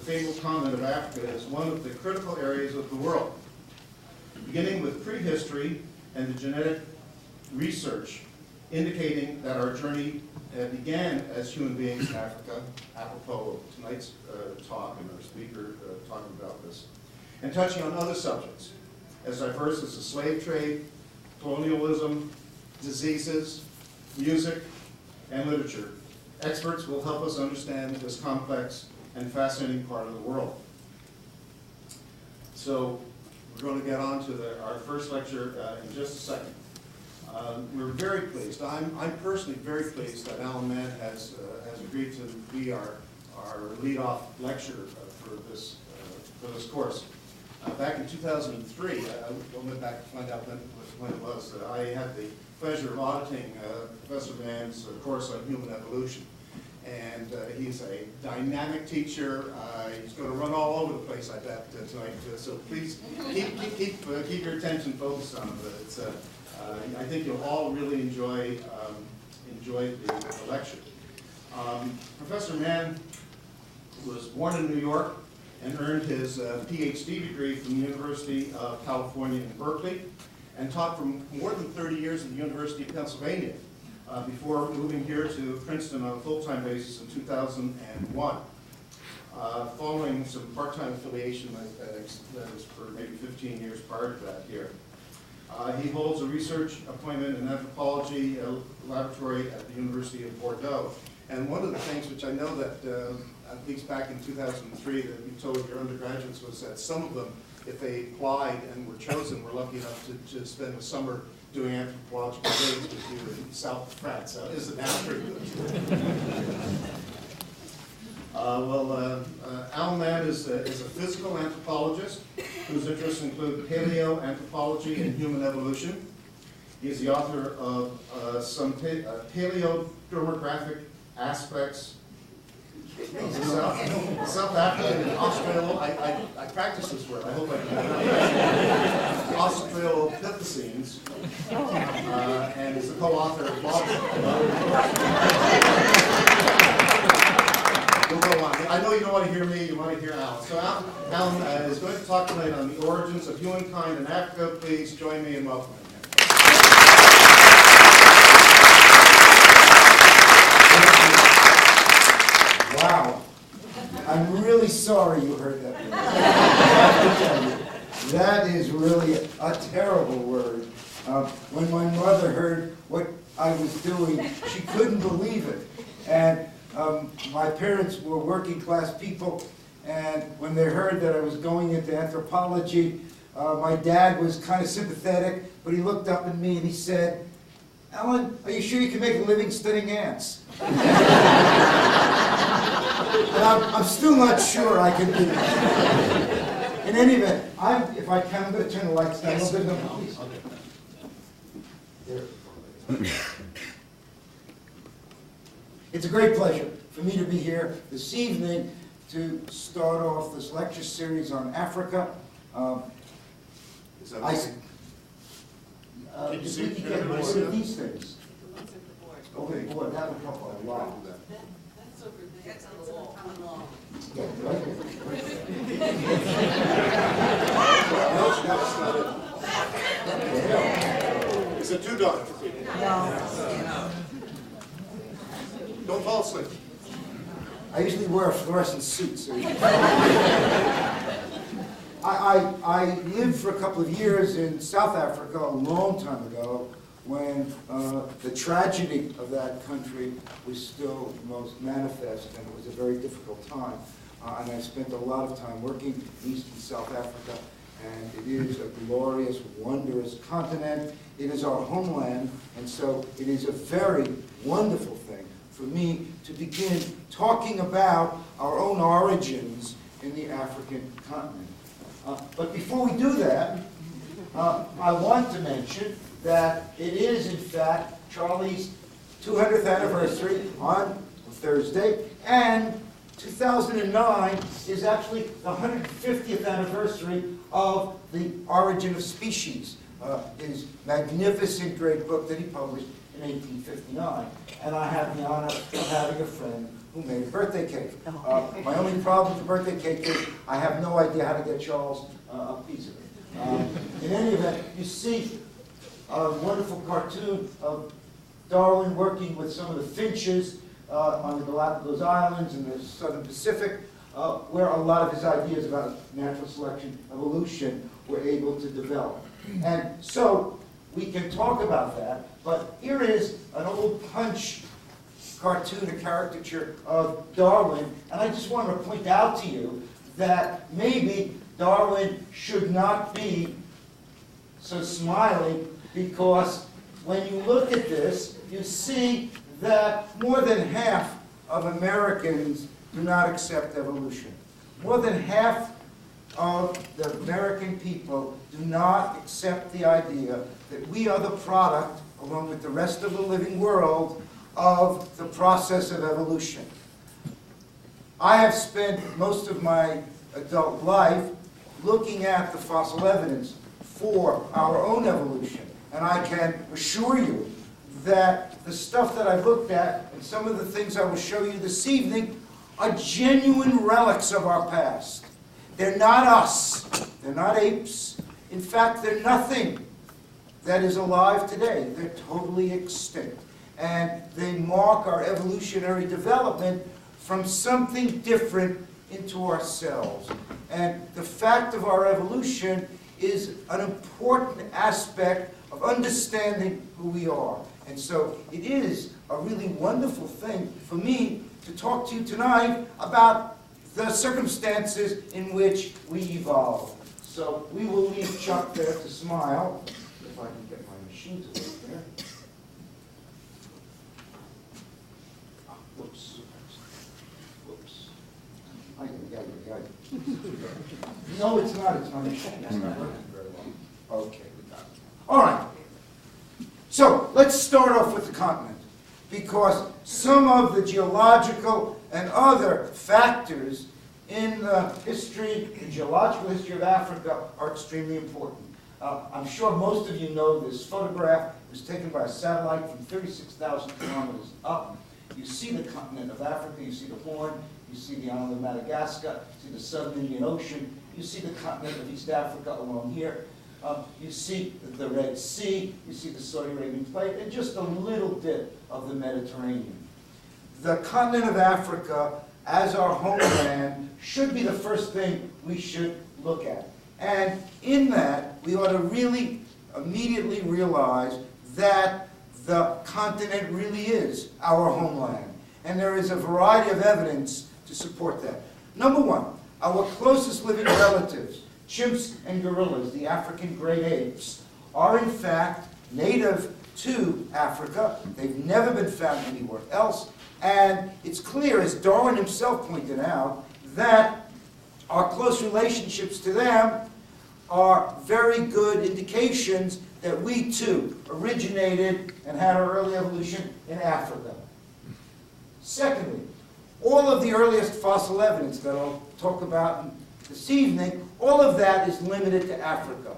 fabled continent of Africa as one of the critical areas of the world, beginning with prehistory and the genetic research indicating that our journey began as human beings in Africa, apropos of tonight's talk and our speaker talking about this, and touching on other subjects as diverse as the slave trade, colonialism, diseases, music, and literature. Experts will help us understand this complex and fascinating part of the world. So we're going to get on to our first lecture in just a second. We're very pleased. I'm personally very pleased that Alan Mann has agreed to be our lead-off lecturer for this course. Back in 2003, I went back to find out when it was. I had the pleasure of auditing Professor Mann's course on human evolution. And he's a dynamic teacher. He's going to run all over the place, I bet, tonight. So please keep your attention focused on it. I think you'll all really enjoy the lecture. Professor Mann was born in New York and earned his PhD degree from the University of California in Berkeley, and taught for more than 30 years at the University of Pennsylvania before moving here to Princeton on a full-time basis in 2001. Following some part-time affiliation that was for maybe 15 years prior to that here. He holds a research appointment in anthropology laboratory at the University of Bordeaux. And one of the things which I know that, at least back in 2003, that you told your undergraduates was that some of them, if they applied and were chosen, were lucky enough to spend the summer doing anthropological days with you in South of France. Isn't that true? Alan Mann is a physical anthropologist whose interests include paleoanthropology and human evolution. He is the author of some paleodemographic aspects of South African and Australian. I practice this word. I hope I can. Australopithecines, and is the co-author of We'll go on. I know you don't want to hear me, you want to hear Alan. So Alan is going to talk tonight on the origins of humankind in Africa. Please join me in welcoming him. Wow. I'm really sorry you heard that word. I have to tell you, that is really a terrible word. When my mother heard what I was doing, she couldn't believe it. And my parents were working class people, and when they heard that I was going into anthropology, my dad was kind of sympathetic, but he looked up at me and he said, "Alan, are you sure you can make a living studying ants?" And I'm still not sure I can do that. In any event, if I can, I'm going to turn the lights down a little bit. No, please. There. It's a great pleasure for me to be here this evening to start off this lecture series on Africa. Is that okay? Can you see? We can get one of these things. Over the board, that would help a lot. That's over there. That's on the wall. Coming along. Yeah, right. No, that's not it. Is it too dark? No. Don't fall asleep. I usually wear a fluorescent suit, so I lived for a couple of years in South Africa a long time ago when the tragedy of that country was still most manifest, and it was a very difficult time. And I spent a lot of time working in East and South Africa, and it is a glorious, wondrous continent. It is our homeland, and so it is a very wonderful thing for me to begin talking about our own origins in the African continent. But before we do that, I want to mention that it is, in fact, Charlie's 200th anniversary on Thursday, and 2009 is actually the 150th anniversary of The Origin of Species, his magnificent great book that he published in 1859. And I have the honor of having a friend who made a birthday cake. My only problem with the birthday cake is I have no idea how to get Charles a piece of it. In any event, you see a wonderful cartoon of Darwin working with some of the finches on the Galapagos Islands in the Southern Pacific, where a lot of his ideas about natural selection, evolution, were able to develop. And so we can talk about that, but here is an old Punch cartoon, a caricature of Darwin, and I just want to point out to you that maybe Darwin should not be so smiling, because when you look at this, you see that more than half of Americans do not accept evolution. More than half of the American people do not accept the idea that we are the product, along with the rest of the living world, of the process of evolution. I have spent most of my adult life looking at the fossil evidence for our own evolution, and I can assure you that the stuff that I've looked at and some of the things I will show you this evening are genuine relics of our past. They're not us. They're not apes. In fact, they're nothing that is alive today. They're totally extinct. And they mark our evolutionary development from something different into ourselves. And the fact of our evolution is an important aspect of understanding who we are. And so it is a really wonderful thing for me to talk to you tonight about the circumstances in which we evolved. So we will leave Chuck there to smile, if I can get my machine to work there. Whoops. Whoops. No, it's not. It's my machine. It's not working very well. Okay, we got it. All right. So let's start off with the continent, because some of the geological and other factors in the history, the geological history of Africa, are extremely important. I'm sure most of you know this photograph. It was taken by a satellite from 36,000 kilometers up. You see the continent of Africa, you see the Horn, you see the island of Madagascar, you see the Southern Indian Ocean, you see the continent of East Africa along here. You see the Red Sea, you see the Saudi Arabian Plate, and just a little bit of the Mediterranean. The continent of Africa, as our homeland, should be the first thing we should look at. And in that, we ought to really immediately realize that the continent really is our homeland. And there is a variety of evidence to support that. Number one, our closest living relatives, chimps and gorillas, the African great apes, are in fact native to Africa. They've never been found anywhere else. And it's clear, as Darwin himself pointed out, that our close relationships to them are very good indications that we too originated and had our early evolution in Africa. Secondly, all of the earliest fossil evidence that I'll talk about this evening, all of that is limited to Africa.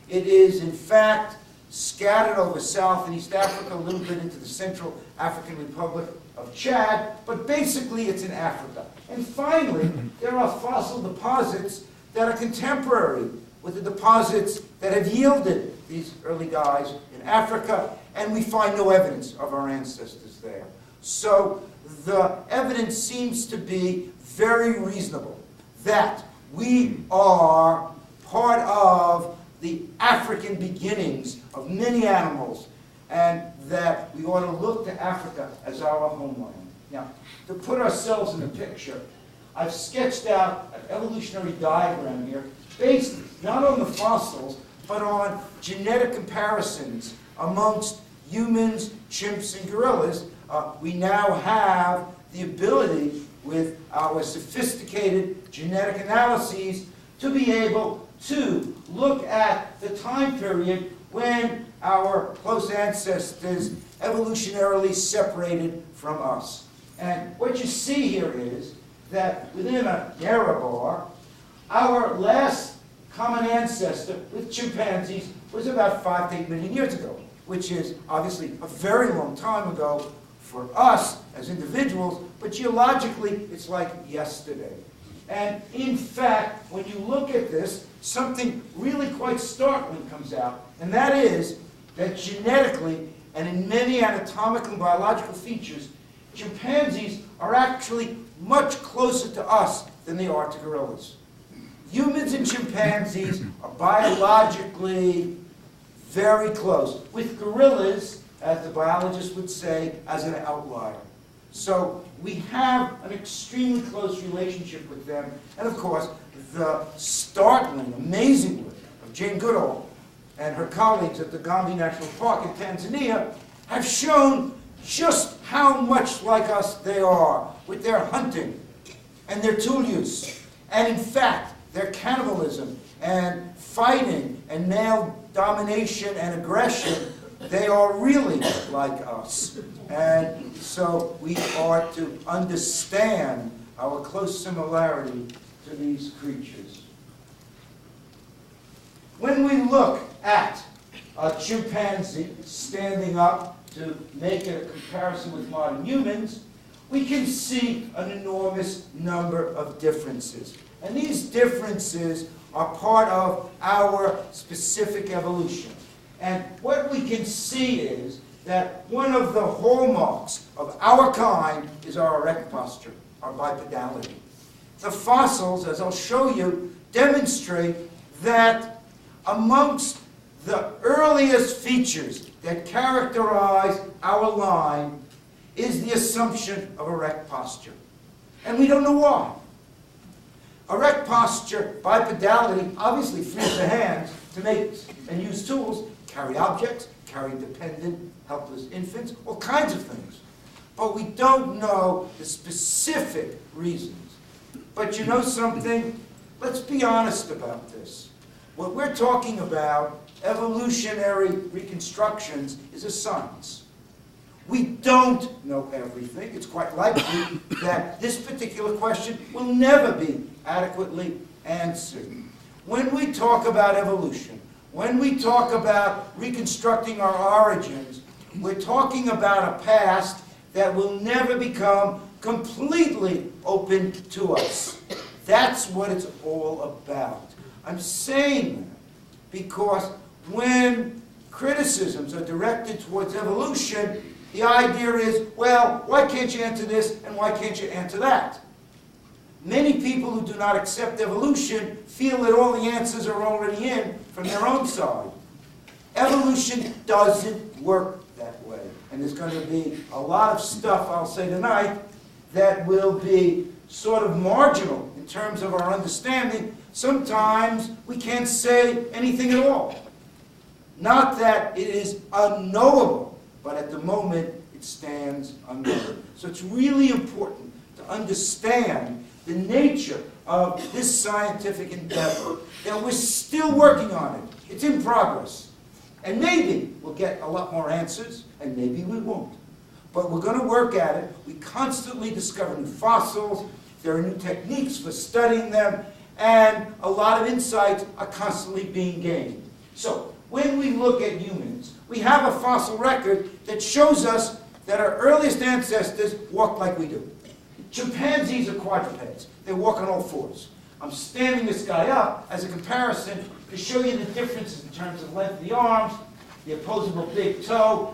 It is, in fact, scattered over South and East Africa, a little bit into the Central African Republic of Chad, but basically it's in Africa. And finally, there are fossil deposits that are contemporary with the deposits that have yielded these early guys in Africa, and we find no evidence of our ancestors there. So the evidence seems to be very reasonable that we are part of the African beginnings of many animals, and that we ought to look to Africa as our homeland. Now, to put ourselves in the picture, I've sketched out an evolutionary diagram here based not on the fossils, but on genetic comparisons amongst humans, chimps, and gorillas. We now have the ability, with our sophisticated genetic analyses, to be able to look at the time period when our close ancestors evolutionarily separated from us. And what you see here is that within a narrow bar, our last common ancestor with chimpanzees was about 5 to 8 million years ago, which is obviously a very long time ago for us as individuals, but geologically, it's like yesterday. And in fact, when you look at this, something really quite startling comes out, and that is that genetically and in many anatomical and biological features, chimpanzees are actually much closer to us than they are to gorillas. Humans and chimpanzees are biologically very close, with gorillas, as the biologists would say, as an outlier. So we have an extremely close relationship with them, and of course, the startling, amazing work of Jane Goodall and her colleagues at the Gombe National Park in Tanzania have shown just how much like us they are with their hunting and their tool use, and in fact, their cannibalism and fighting and male domination and aggression. They are really like us. And so we are to understand our close similarity to these creatures. When we look at a chimpanzee standing up to make a comparison with modern humans, we can see an enormous number of differences. And these differences are part of our specific evolution. And what we can see is that one of the hallmarks of our kind is our erect posture, our bipedality. The fossils, as I'll show you, demonstrate that amongst the earliest features that characterize our line is the assumption of erect posture. And we don't know why. Erect posture, bipedality, obviously frees the hands to make and use tools, carry objects, carry dependent, helpless infants, all kinds of things. But we don't know the specific reasons. But you know something? Let's be honest about this. What we're talking about, evolutionary reconstructions, is a science. We don't know everything. It's quite likely that this particular question will never be adequately answered. When we talk about evolution, when we talk about reconstructing our origins, we're talking about a past that will never become completely open to us. That's what it's all about. I'm saying that because when criticisms are directed towards evolution, the idea is, well, why can't you answer this and why can't you answer that? Many people who do not accept evolution feel that all the answers are already in from their own side. Evolution doesn't work that way. And there's going to be a lot of stuff, I'll say tonight, that will be sort of marginal in terms of our understanding. Sometimes we can't say anything at all. Not that it is unknowable, but at the moment it stands unknown. So it's really important to understand the nature of this scientific endeavor, that we're still working on it. It's in progress. And maybe we'll get a lot more answers, and maybe we won't. But we're going to work at it. We constantly discover new fossils. There are new techniques for studying them, and a lot of insights are constantly being gained. So when we look at humans, we have a fossil record that shows us that our earliest ancestors walked like we do. Chimpanzees are quadrupeds. They walk on all fours. I'm standing this guy up as a comparison to show you the differences in terms of length of the arms, the opposable big toe,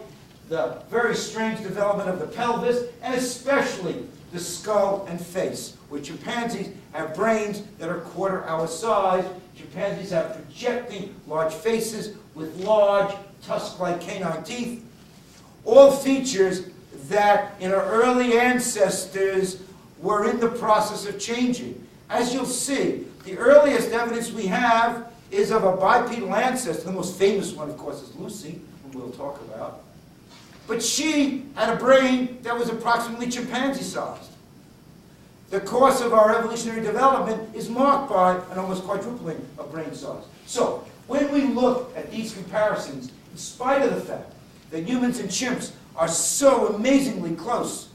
the very strange development of the pelvis, and especially the skull and face, where chimpanzees have brains that are quarter our size. Chimpanzees have projecting large faces with large tusk-like canine teeth. All features that in our early ancestors were in the process of changing. As you'll see, the earliest evidence we have is of a bipedal ancestor. The most famous one, of course, is Lucy, whom we'll talk about. But she had a brain that was approximately chimpanzee-sized. The course of our evolutionary development is marked by an almost quadrupling of brain size. So, when we look at these comparisons, in spite of the fact that humans and chimps are so amazingly close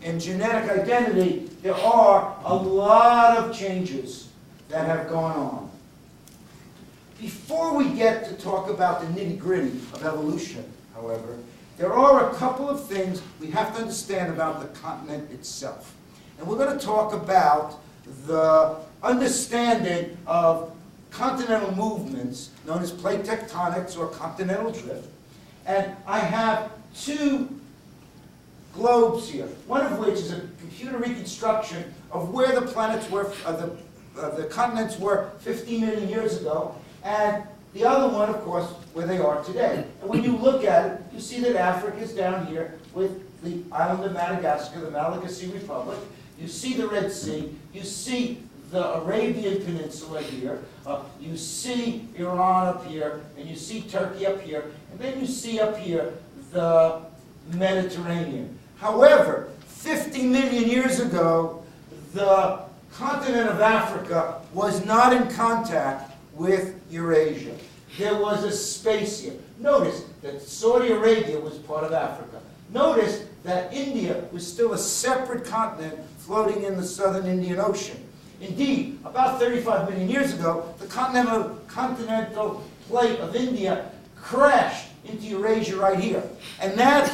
in genetic identity, there are a lot of changes that have gone on. Before we get to talk about the nitty-gritty of evolution, however, there are a couple of things we have to understand about the continent itself. And we're going to talk about the understanding of continental movements known as plate tectonics or continental drift. And I have two globes here, one of which is a computer reconstruction of where the planets were, the continents were 50 million years ago, and the other one, of course, where they are today. And when you look at it, you see that Africa is down here with the island of Madagascar, the Malagasy Republic. You see the Red Sea. You see the Arabian Peninsula here. You see Iran up here, and you see Turkey up here, and then you see up here the Mediterranean. However, 50 million years ago, the continent of Africa was not in contact with Eurasia. There was a space here. Notice that Saudi Arabia was part of Africa. Notice that India was still a separate continent floating in the southern Indian Ocean. Indeed, about 35 million years ago, the continental plate of India crashed into Eurasia right here. And that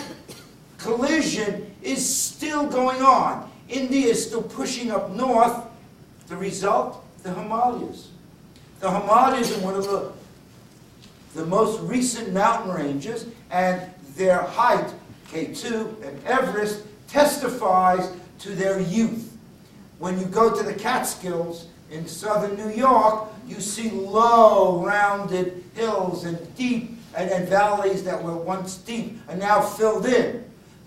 collision is still going on. India is still pushing up north. The result, the Himalayas. The Himalayas are one of the most recent mountain ranges, and their height, K2 and Everest, testifies to their youth. When you go to the Catskills in southern New York, you see low, rounded hills and deep and valleys that were once deep and now filled in.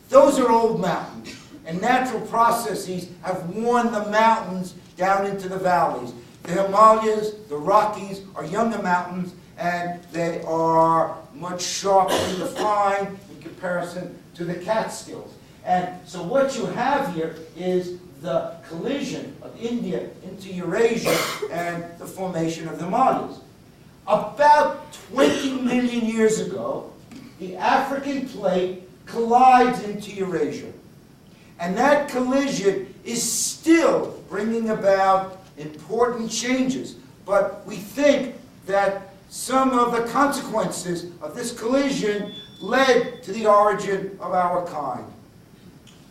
Those are old mountains, and natural processes have worn the mountains down into the valleys. The Himalayas, the Rockies, are younger mountains, and they are much sharper defined in comparison to the Catskills. And so what you have here is the collision of India into Eurasia and the formation of the Himalayas. About 20 million years ago, the African plate collides into Eurasia. And that collision is still bringing about important changes. But we think that some of the consequences of this collision led to the origin of our kind.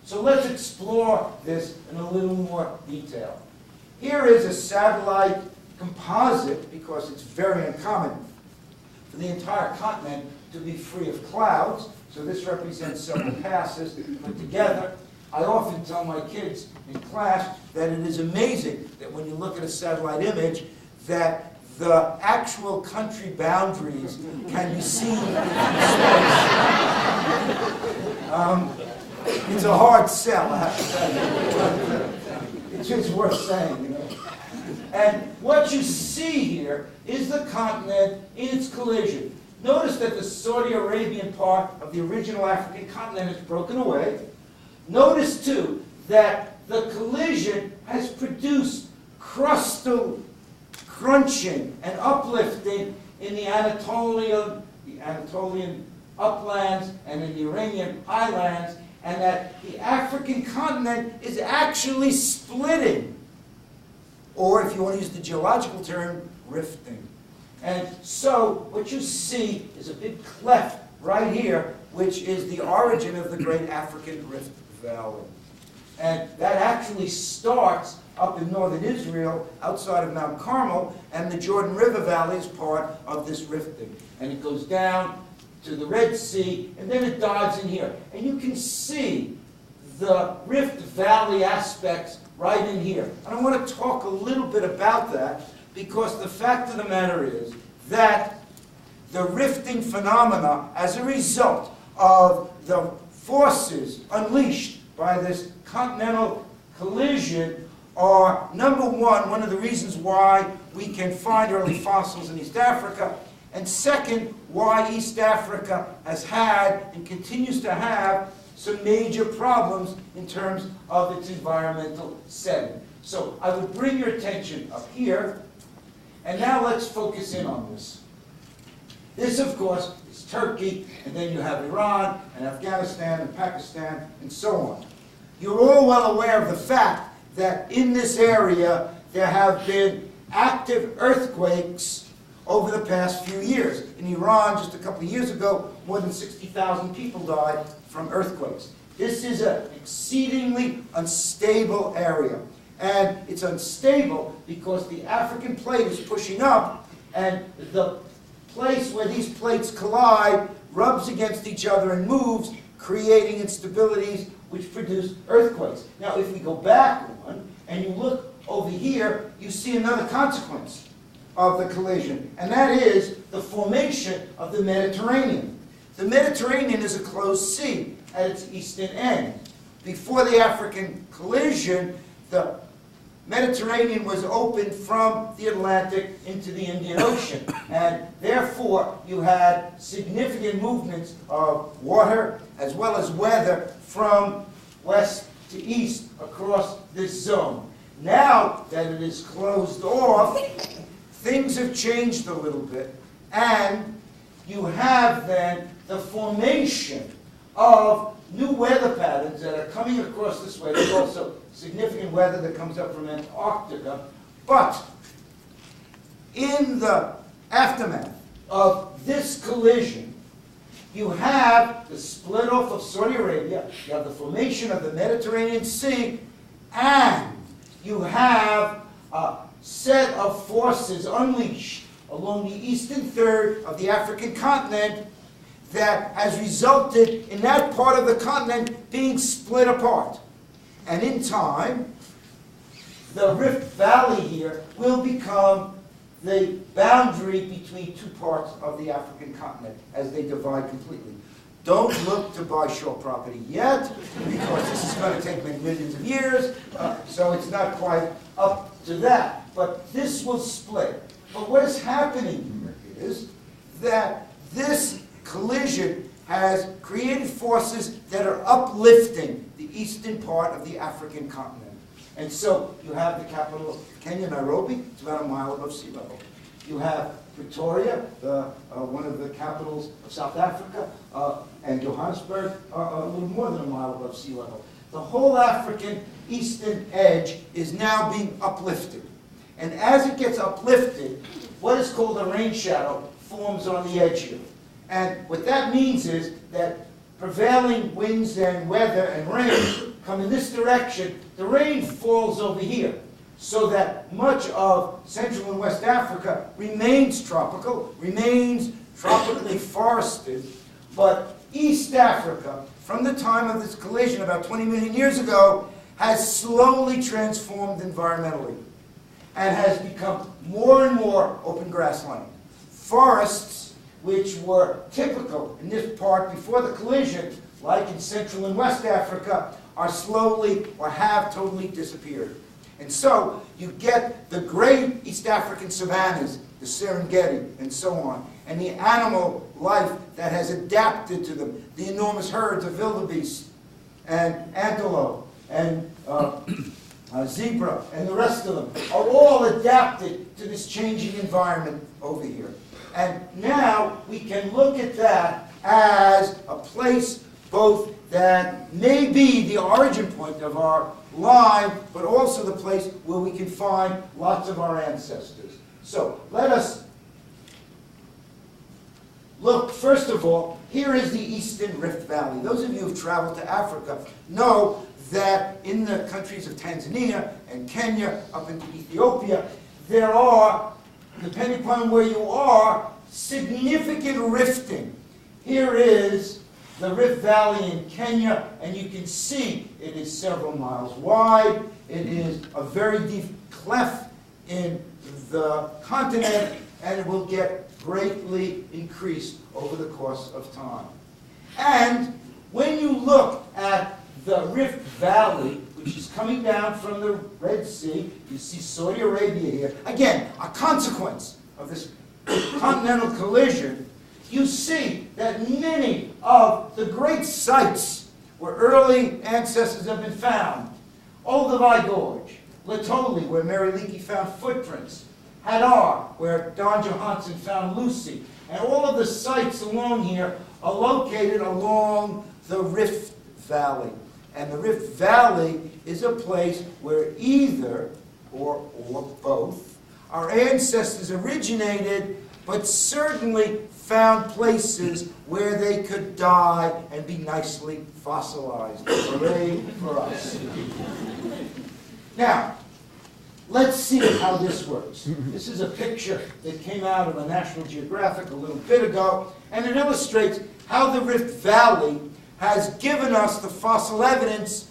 So let's explore this in a little more detail. Here is a satellite composite, because it's very uncommon for the entire continent to be free of clouds. So this represents several passes put together. I often tell my kids in class that it is amazing that when you look at a satellite image, that the actual country boundaries can be seen in space. It's a hard sell, I have to tell you. It's just worth saying, you know. And what you see here is the continent in its collision. Notice that the Saudi Arabian part of the original African continent is broken away. Notice, too, that the collision has produced crustal crunching and uplifting in the Anatolian uplands and in the Iranian highlands, and that the African continent is actually splitting, or if you want to use the geological term, rifting. And so what you see is a big cleft right here, which is the origin of the great African Rift Valley. And that actually starts up in northern Israel, outside of Mount Carmel, and the Jordan River Valley is part of this rifting. And it goes down to the Red Sea, and then it dives in here. And you can see the Rift Valley aspects right in here. And I want to talk a little bit about that, because the fact of the matter is that the rifting phenomena, as a result of the forces unleashed by this continental collision, are, number one of the reasons why we can find early fossils in East Africa, and second, why East Africa has had and continues to have some major problems in terms of its environmental setting. So I would bring your attention up here, and now let's focus in on this. This, of course, is Turkey, and then you have Iran, and Afghanistan, and Pakistan, and so on. You're all well aware of the fact that in this area there have been active earthquakes over the past few years. In Iran, just a couple of years ago, more than 60,000 people died from earthquakes. This is an exceedingly unstable area. And it's unstable because the African plate is pushing up, and the place where these plates collide rubs against each other and moves, creating instabilities which produce earthquakes. Now, if we go back one, and you look over here, you see another consequence of the collision, and that is the formation of the Mediterranean. The Mediterranean is a closed sea at its eastern end. Before the African collision, the Mediterranean was opened from the Atlantic into the Indian Ocean, and therefore you had significant movements of water as well as weather from west to east across this zone. Now that it is closed off, things have changed a little bit, and you have then the formation of new weather patterns that are coming across this way. There's also significant weather that comes up from Antarctica. But in the aftermath of this collision, you have the split off of Saudi Arabia, you have the formation of the Mediterranean Sea, and you have a set of forces unleashed along the eastern third of the African continent that has resulted in that part of the continent being split apart. And in time, the Rift Valley here will become the boundary between two parts of the African continent as they divide completely. Don't look to buy shore property yet, because this is going to take many millions of years, so it's not quite up to that. But this will split. But what is happening here is that this collision has created forces that are uplifting the eastern part of the African continent. And so you have the capital of Kenya, Nairobi. It's about a mile above sea level. You have Pretoria, one of the capitals of South Africa, and Johannesburg, a little more than a mile above sea level. The whole African eastern edge is now being uplifted. And as it gets uplifted, what is called a rain shadow forms on the edge here. And what that means is that prevailing winds and weather and rain come in this direction. The rain falls over here, so that much of Central and West Africa remains tropical, remains tropically forested, but East Africa, from the time of this collision about 20 million years ago, has slowly transformed environmentally and has become more and more open grassland. Forests, which were typical in this part before the collision, like in Central and West Africa, are slowly or have totally disappeared. And so you get the great East African savannas, the Serengeti, and so on, and the animal life that has adapted to them, the enormous herds of wildebeest and antelope and zebra and the rest of them are all adapted to this changing environment over here. And now we can look at that as a place both that may be the origin point of our line, but also the place where we can find lots of our ancestors. So let us look, first of all, here is the Eastern Rift Valley. Those of you who have traveled to Africa know that in the countries of Tanzania and Kenya, up into Ethiopia, there are, depending upon where you are, significant rifting. Here is the Rift Valley in Kenya, and you can see it is several miles wide. It is a very deep cleft in the continent, and it will get greatly increased over the course of time. And when you look at the Rift Valley, which is coming down from the Red Sea, you see Saudi Arabia here. Again, a consequence of this continental collision. You see that many of the great sites where early ancestors have been found, Olduvai Gorge, Latoli, where Mary Leakey found footprints, Hadar, where Don Johanson found Lucy, and all of the sites along here are located along the Rift Valley. And the Rift Valley is a place where either, or both, our ancestors originated but certainly found places where they could die and be nicely fossilized. Hooray for us. Now, let's see how this works. This is a picture that came out of a National Geographic a little bit ago, and it illustrates how the Rift Valley has given us the fossil evidence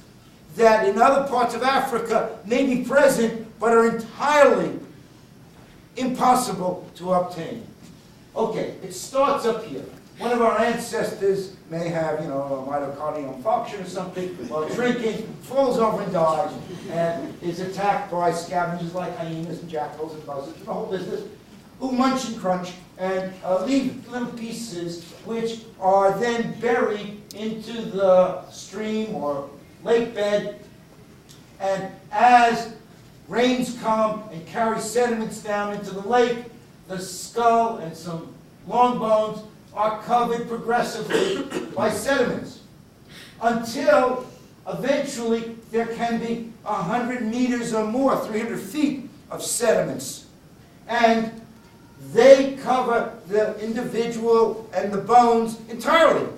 that in other parts of Africa may be present, but are entirely impossible to obtain. Okay, it starts up here. One of our ancestors may have, a myocardial infarction or something while drinking, falls over and dies, and is attacked by scavengers like hyenas and jackals and buzzards and the whole business, who munch and crunch and leave little pieces which are then buried into the stream or lake bed. And as rains come and carry sediments down into the lake, the skull and some long bones are covered progressively by sediments until eventually there can be 100 meters or more, 300 feet of sediments. And they cover the individual and the bones entirely.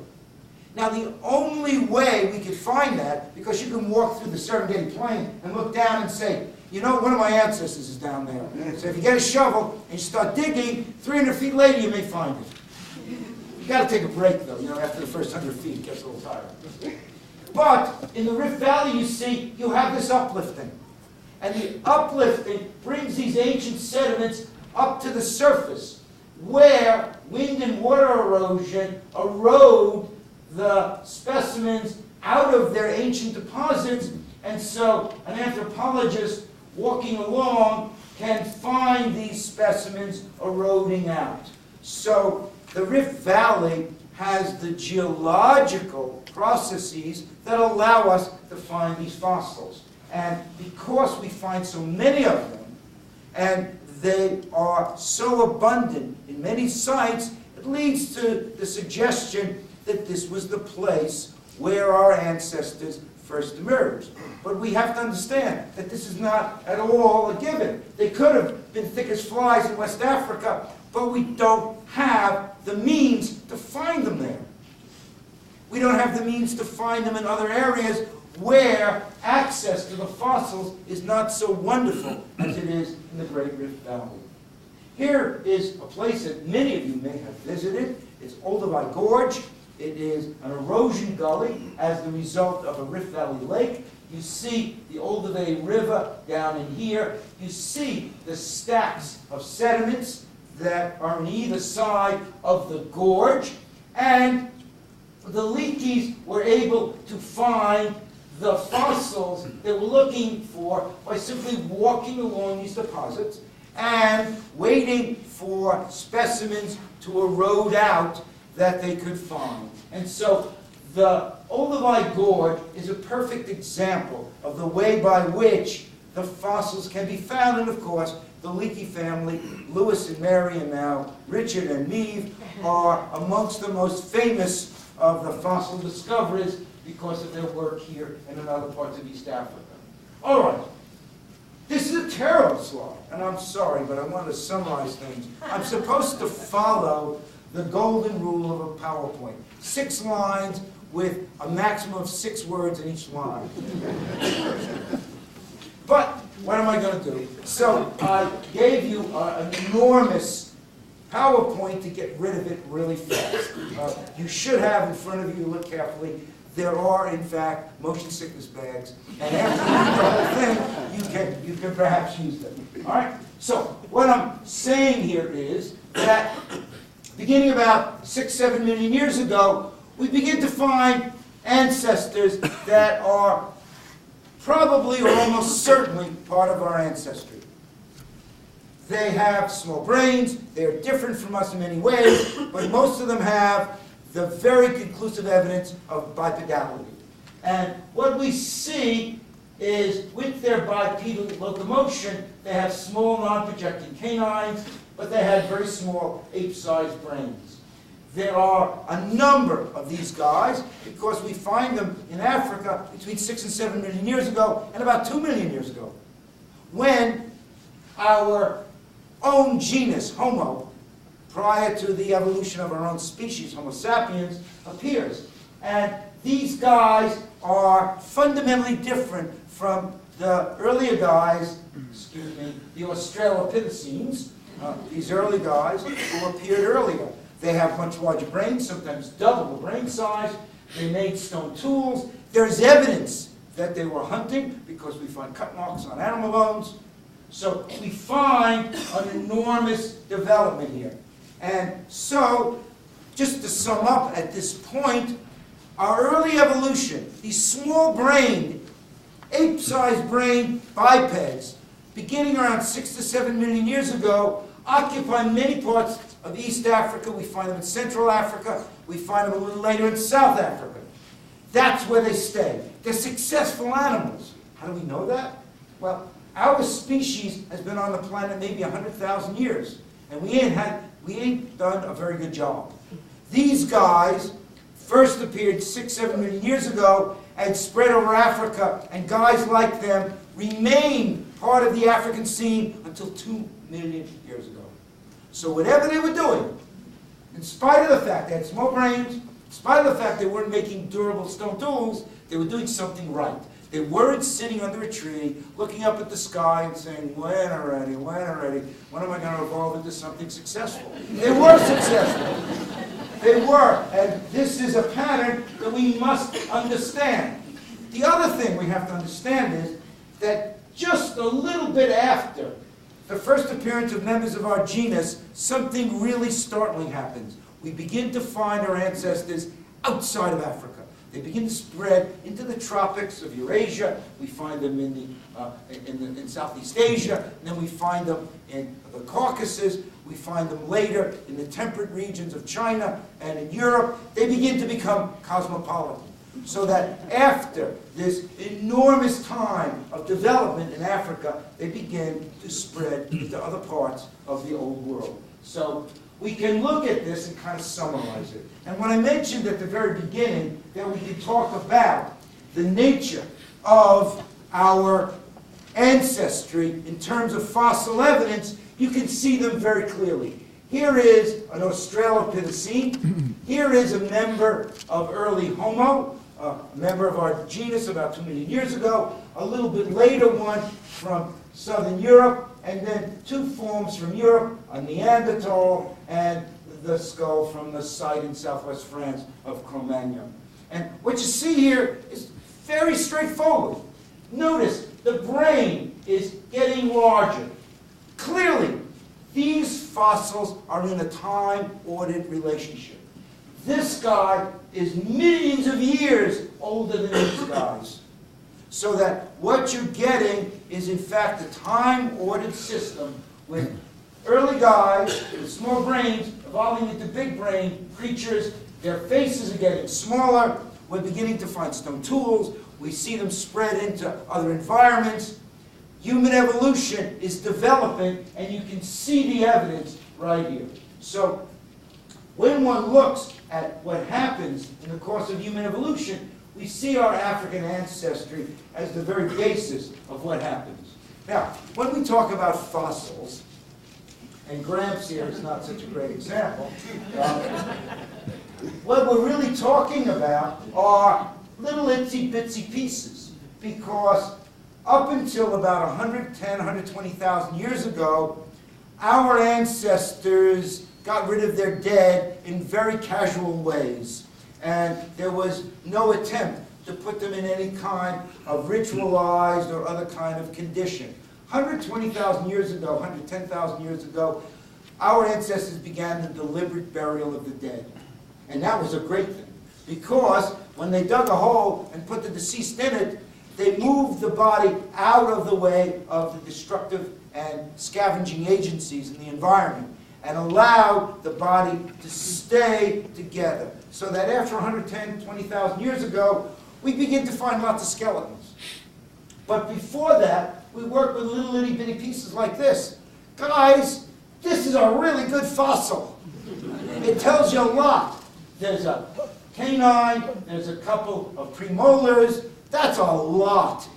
Now, the only way we could find that, because you can walk through the Serengeti Plain and look down and say, one of my ancestors is down there. So if you get a shovel and you start digging, 300 feet later you may find it. You got to take a break, though, after the first 100 feet, it gets a little tired. But in the Rift Valley, you see, you have this uplifting. And the uplifting brings these ancient sediments up to the surface, where wind and water erosion erode the specimens out of their ancient deposits, and so an anthropologist walking along can find these specimens eroding out. So the Rift Valley has the geological processes that allow us to find these fossils. And because we find so many of them, and they are so abundant in many sites, it leads to the suggestion that this was the place where our ancestors first emerged. But we have to understand that this is not at all a given. They could have been thick as flies in West Africa, but we don't have the means to find them there. We don't have the means to find them in other areas where access to the fossils is not so wonderful as it is in the Great Rift Valley. Here is a place that many of you may have visited. It's Olduvai Gorge. It is an erosion gully as the result of a Rift Valley lake. You see the Olduvai River down in here. You see the stacks of sediments that are on either side of the gorge. And the Leakeys were able to find the fossils they were looking for by simply walking along these deposits and waiting for specimens to erode out that they could find. And so the Olduvai Gorge is a perfect example of the way by which the fossils can be found. And of course, the Leakey family, Louis and Mary, and now Richard and Neve, are amongst the most famous of the fossil discoveries because of their work here and in other parts of East Africa. All right. This is a terrible slide, and I'm sorry, but I want to summarize things. I'm supposed to follow the golden rule of a PowerPoint. 6 lines with a maximum of 6 words in each line. But what am I going to do? So I gave you an enormous PowerPoint to get rid of it really fast. You should have in front of you, look carefully, there are, in fact, motion sickness bags. And after you read the whole thing, you can perhaps use them. All right? So what I'm saying here is that beginning about 6-7 million years ago, we begin to find ancestors that are probably or almost certainly part of our ancestry. They have small brains. They're different from us in many ways, but most of them have the very conclusive evidence of bipedality. And what we see is with their bipedal locomotion, they have small non-projecting canines, but they had very small ape-sized brains. There are a number of these guys because we find them in Africa between 6 and 7 million years ago and about 2 million years ago, when our own genus, Homo, prior to the evolution of our own species, Homo sapiens, appears. And these guys are fundamentally different from the earlier guys, excuse me, the Australopithecines, these early guys who appeared earlier. They have much larger brains, sometimes double the brain size. They made stone tools. There's evidence that they were hunting because we find cut marks on animal bones. So we find an enormous development here. And so, just to sum up at this point, our early evolution, these small-brained, ape-sized brain bipeds, beginning around 6 to 7 million years ago, occupy many parts of East Africa. We find them in Central Africa. We find them a little later in South Africa. That's where they stay. They're successful animals. How do we know that? Well, our species has been on the planet maybe 100,000 years, and we ain't done a very good job. These guys first appeared 6, 7 million years ago and spread over Africa, and guys like them remained part of the African scene until 2 million years ago. So whatever they were doing, in spite of the fact they had small brains, in spite of the fact they weren't making durable stone tools, they were doing something right. They weren't sitting under a tree, looking up at the sky and saying, when already, when already, when am I going to evolve into something successful? They were successful. They were. And this is a pattern that we must understand. The other thing we have to understand is that just a little bit after the first appearance of members of our genus, something really startling happens. We begin to find our ancestors outside of Africa. They begin to spread into the tropics of Eurasia. We find them in Southeast Asia. And then we find them in the Caucasus. We find them later in the temperate regions of China and in Europe. They begin to become cosmopolitan. So that after this enormous time of development in Africa, they begin to spread into other parts of the old world. So we can look at this and kind of summarize it. And when I mentioned at the very beginning that we could talk about the nature of our ancestry in terms of fossil evidence, you can see them very clearly. Here is an Australopithecine. Here is a member of early Homo, a member of our genus about 2 million years ago. A little bit later one from southern Europe, and then 2 forms from Europe, a Neanderthal and the skull from the site in southwest France of Cro-Magnon. And what you see here is very straightforward. Notice the brain is getting larger. Clearly, these fossils are in a time-ordered relationship. This guy is millions of years older than these guys. So that what you're getting is in fact a time-ordered system with early guys with small brains evolving into big brain creatures. Their faces are getting smaller. We're beginning to find stone tools. We see them spread into other environments. Human evolution is developing, and you can see the evidence right here. So when one looks at what happens in the course of human evolution, we see our African ancestry as the very basis of what happens. Now, when we talk about fossils, and Gramps here is not such a great example, what we're really talking about are little itsy-bitsy pieces, because up until about 110, 120,000 years ago, our ancestors got rid of their dead in very casual ways. And there was no attempt to put them in any kind of ritualized or other kind of condition. 120,000 years ago, 110,000 years ago, our ancestors began the deliberate burial of the dead. And that was a great thing, because when they dug a hole and put the deceased in it, they moved the body out of the way of the destructive and scavenging agencies in the environment and allowed the body to stay together. So that after 110, 20,000 years ago, we begin to find lots of skeletons. But before that, we work with little itty bitty pieces like this. Guys, this is a really good fossil. It tells you a lot. There's a canine, there's a couple of premolars. That's a lot.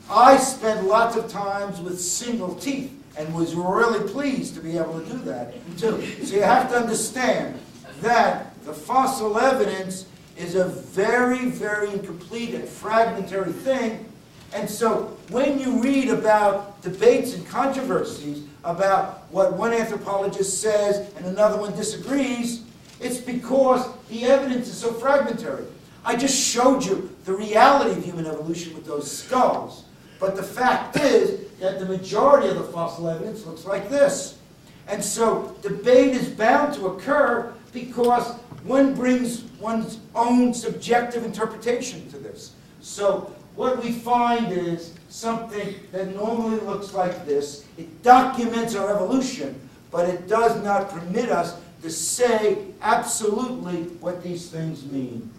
I spent lots of times with single teeth, and was really pleased to be able to do that too. So you have to understand that the fossil evidence is a very, very incomplete and fragmentary thing. And so when you read about debates and controversies about what one anthropologist says and another one disagrees, it's because the evidence is so fragmentary. I just showed you the reality of human evolution with those skulls. But the fact is that the majority of the fossil evidence looks like this. And so debate is bound to occur because one brings one's own subjective interpretation to this. So what we find is something that normally looks like this. It documents our evolution, but it does not permit us to say absolutely what these things mean.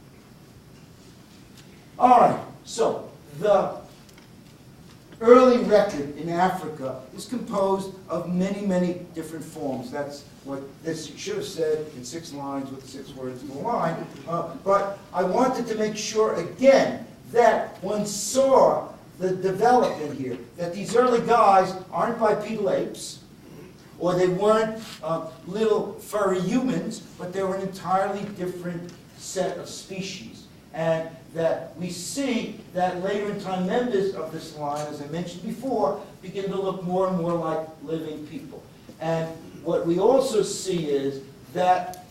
All right, so the early record in Africa is composed of many, many different forms. That's what this should have said in 6 lines with 6 words in a line. But I wanted to make sure, again, that one saw the development here, that these early guys aren't bipedal apes, or they weren't little furry humans, but they were an entirely different set of species. And that we see that later in time members of this line, as I mentioned before, begin to look more and more like living people. And what we also see is that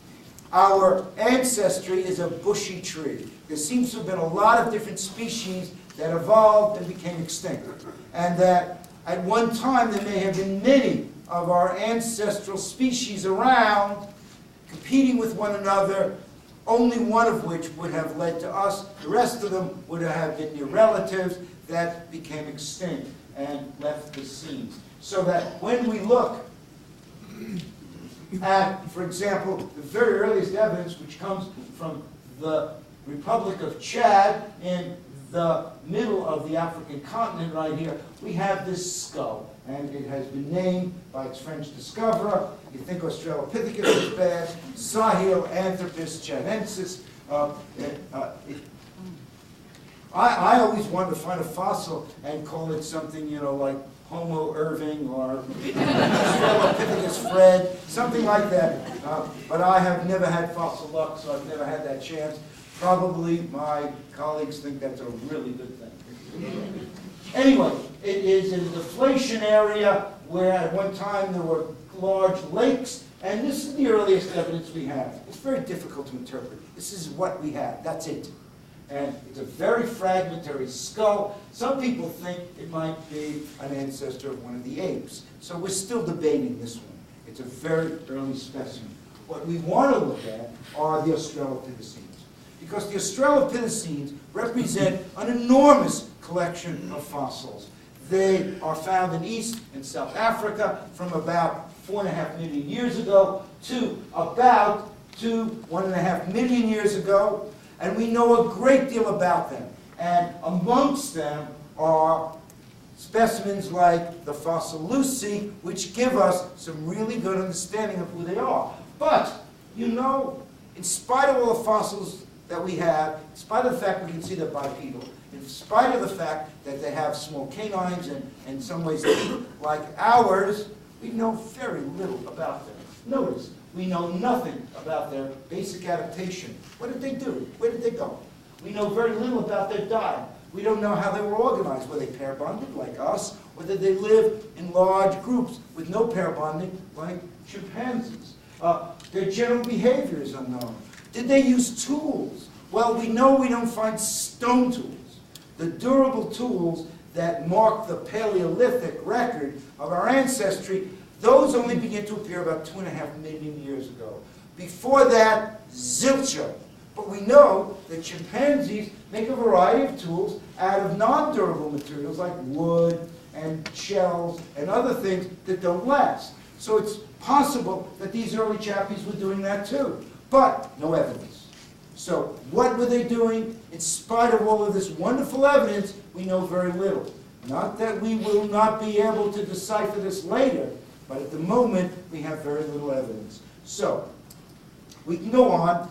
our ancestry is a bushy tree. There seems to have been a lot of different species that evolved and became extinct. And that at one time there may have been many of our ancestral species around competing with one another, only one of which would have led to us. The rest of them would have been near relatives that became extinct and left the scene. So that when we look at, for example, the very earliest evidence, which comes from the Republic of Chad in the middle of the African continent right here, we have this skull. And it has been named by its French discoverer. You think Australopithecus is bad, Sahelanthropus chadensis. I always wanted to find a fossil and call it something, you know, like Homo Irving or Australopithecus Fred, something like that. But I have never had fossil luck, so I've never had that chance. Probably my colleagues think that's a really good thing. Anyway, it is a deflation area where at one time there were large lakes, and this is the earliest evidence we have. It's very difficult to interpret. This is what we have. That's it. And it's a very fragmentary skull. Some people think it might be an ancestor of one of the apes. So we're still debating this one. It's a very early specimen. What we want to look at are the Australopithecines, because the Australopithecines represent an enormous collection of fossils. They are found in East and South Africa from about 4.5 million years ago to about 1.5 million years ago, and we know a great deal about them. And amongst them are specimens like the fossil Lucy, which give us some really good understanding of who they are. But, you know, in spite of all the fossils that we have, in spite of the fact we can see they're bipedal, in spite of the fact that they have small canines and in some ways like ours, we know very little about them. Notice, we know nothing about their basic adaptation. What did they do? Where did they go? We know very little about their diet. We don't know how they were organized. Were they pair bonded like us? Or did they live in large groups with no pair bonding like chimpanzees? Their general behavior is unknown. Did they use tools? Well, we know we don't find stone tools. The durable tools that mark the Paleolithic record of our ancestry, those only begin to appear about 2.5 million years ago. Before that, zilcho. But we know that chimpanzees make a variety of tools out of non-durable materials like wood and shells and other things that don't last. So it's possible that these early chappies were doing that too, but no evidence. So what were they doing? In spite of all of this wonderful evidence, we know very little. Not that we will not be able to decipher this later, but at the moment, we have very little evidence. So we can go on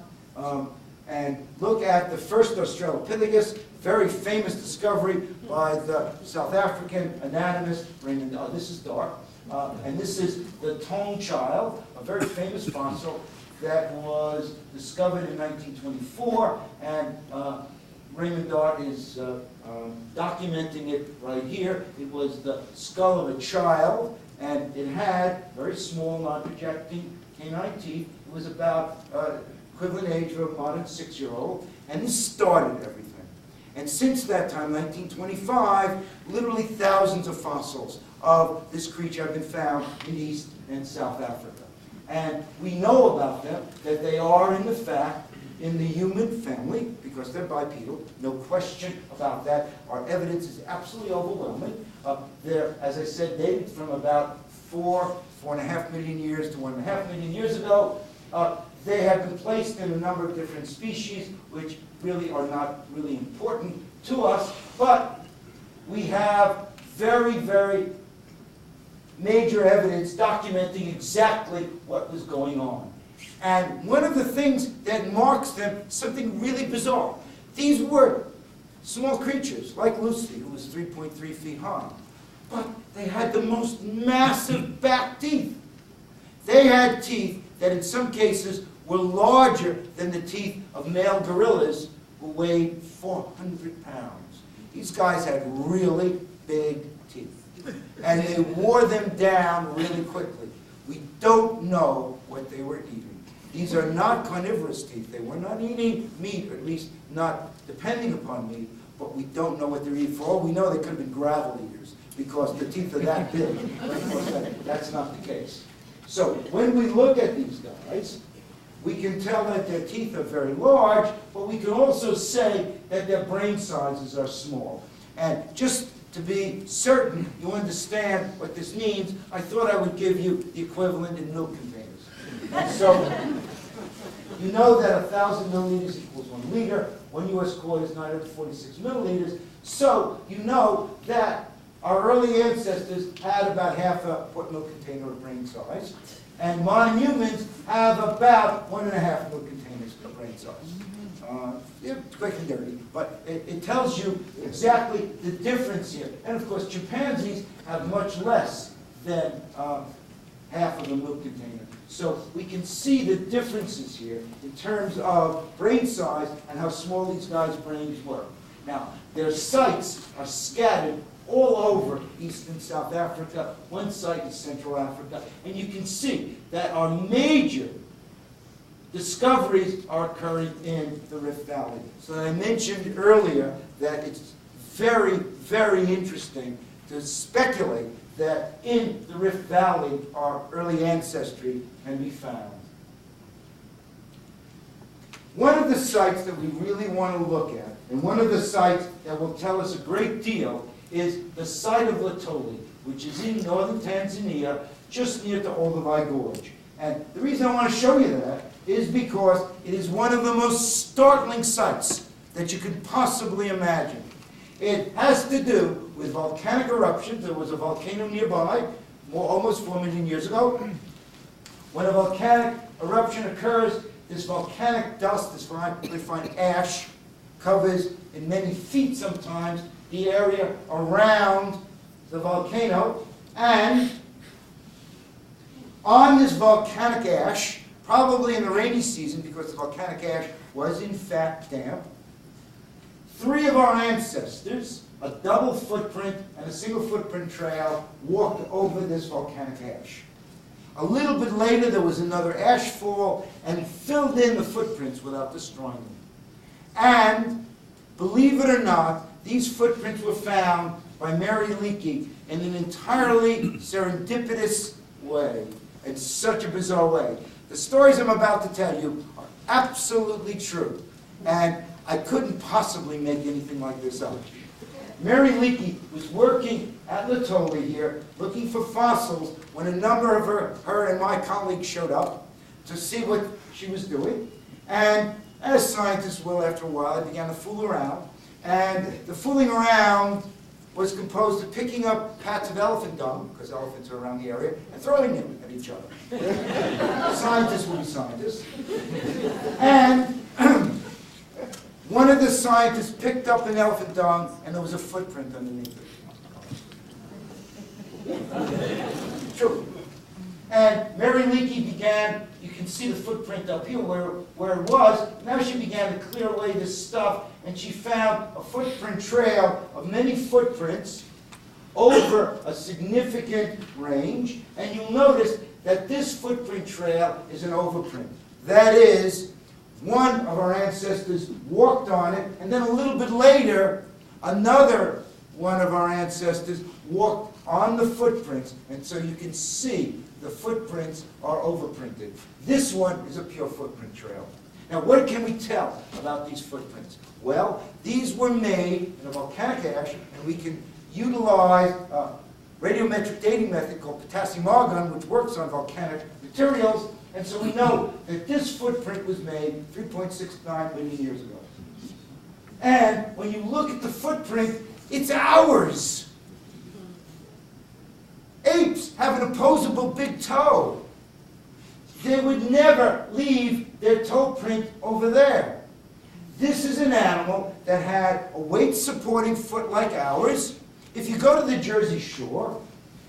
and look at the first Australopithecus, very famous discovery by the South African anatomist Raymond, this is dark, And this is the Tong child, a very famous fossil that was discovered in 1924, and Raymond Dart is documenting it right here. It was the skull of a child, and it had very small, non-projecting canine teeth. It was about equivalent age of a modern 6-year-old, and this started everything. And since that time, 1925, literally thousands of fossils of this creature have been found in East and South Africa. And we know about them, that they are, in fact, in the human family, because they're bipedal, no question about that. Our evidence is absolutely overwhelming. They're, as I said, dated from about 4.5 million years to 1.5 million years ago. They have been placed in a number of different species, which really are not really important to us, but we have very, very major evidence documenting exactly what was going on. And one of the things that marks them, something really bizarre. These were small creatures, like Lucy, who was 3.3 feet high, but they had the most massive back teeth. They had teeth that in some cases were larger than the teeth of male gorillas who weighed 400 pounds. These guys had really big teeth, and they wore them down really quickly. We don't know what they were eating. These are not carnivorous teeth. They were not eating meat, or at least not depending upon meat, but we don't know what they're eating. For all we know, they could have been gravel eaters, because the teeth are that big. But of course, that's not the case. So when we look at these guys, we can tell that their teeth are very large, but we can also say that their brain sizes are small. And just to be certain you understand what this means, I thought I would give you the equivalent in milk containers. And so, you know that 1,000 milliliters equals 1 liter. 1 U.S. quart is 946 milliliters. So, you know that our early ancestors had about half a quart milk container of brain size. And modern humans have about 1.5 milk containers of brain size. It's quick and dirty, but it tells you exactly the difference here. And of course, chimpanzees have much less than half of a milk container. So we can see the differences here in terms of brain size and how small these guys' brains were. Now, their sites are scattered all over East and South Africa. One site is Central Africa. And you can see that our major discoveries are occurring in the Rift Valley. So I mentioned earlier that it's very, very interesting to speculate that in the Rift Valley our early ancestry can be found. One of the sites that we really want to look at, and one of the sites that will tell us a great deal, is the site of Latoli, which is in northern Tanzania, just near to Olduvai Gorge. And the reason I want to show you that is because it is one of the most startling sites that you could possibly imagine. It has to do with volcanic eruptions. There was a volcano nearby, almost 4 million years ago. When a volcanic eruption occurs, this volcanic dust, this fine ash, covers in many feet sometimes the area around the volcano, and on this volcanic ash, probably in the rainy season because the volcanic ash was in fact damp, 3 of our ancestors, a double footprint and a single footprint trail, walked over this volcanic ash. A little bit later there was another ash fall and filled in the footprints without destroying them. And believe it or not, these footprints were found by Mary Leakey in an entirely serendipitous way, in such a bizarre way. The stories I'm about to tell you are absolutely true, and I couldn't possibly make anything like this up. Mary Leakey was working at Latoli here, looking for fossils, when a number of her and my colleagues showed up to see what she was doing. And as scientists will after a while, they began to fool around. And the fooling around was composed of picking up pats of elephant dung, because elephants are around the area, and throwing them at each other. Scientists will be scientists. And one of the scientists picked up an elephant dung, and there was a footprint underneath it. True. And Mary Leakey began, you can see the footprint up here where it was. Now she began to clear away this stuff, and she found a footprint trail of many footprints over a significant range. And you'll notice that this footprint trail is an overprint. That is, one of our ancestors walked on it, and then a little bit later, another one of our ancestors walked on the footprints, and so you can see the footprints are overprinted. This one is a pure footprint trail. Now, what can we tell about these footprints? Well, these were made in a volcanic ash, and we can utilize a radiometric dating method called potassium argon, which works on volcanic materials, and so we know that this footprint was made 3.69 million years ago. And when you look at the footprint, it's ours. Apes have an opposable big toe. They would never leave their toe print over there. This is an animal that had a weight-supporting foot like ours. If you go to the Jersey Shore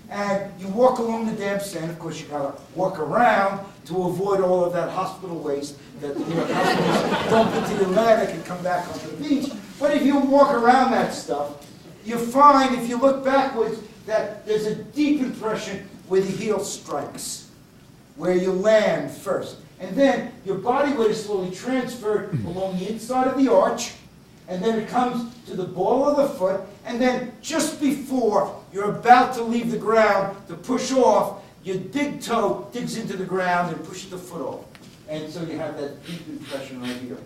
and you walk along the damp sand, of course you gotta walk around to avoid all of that hospital waste that the New York hospitals dump into the Atlantic and come back onto the beach. But if you walk around that stuff, you find, if you look backwards, that there's a deep impression where the heel strikes, where you land first. And then your body weight is slowly transferred along the inside of the arch, and then it comes to the ball of the foot, and then just before you're about to leave the ground to push off, your big toe digs into the ground and pushes the foot off. And so you have that deep impression right here.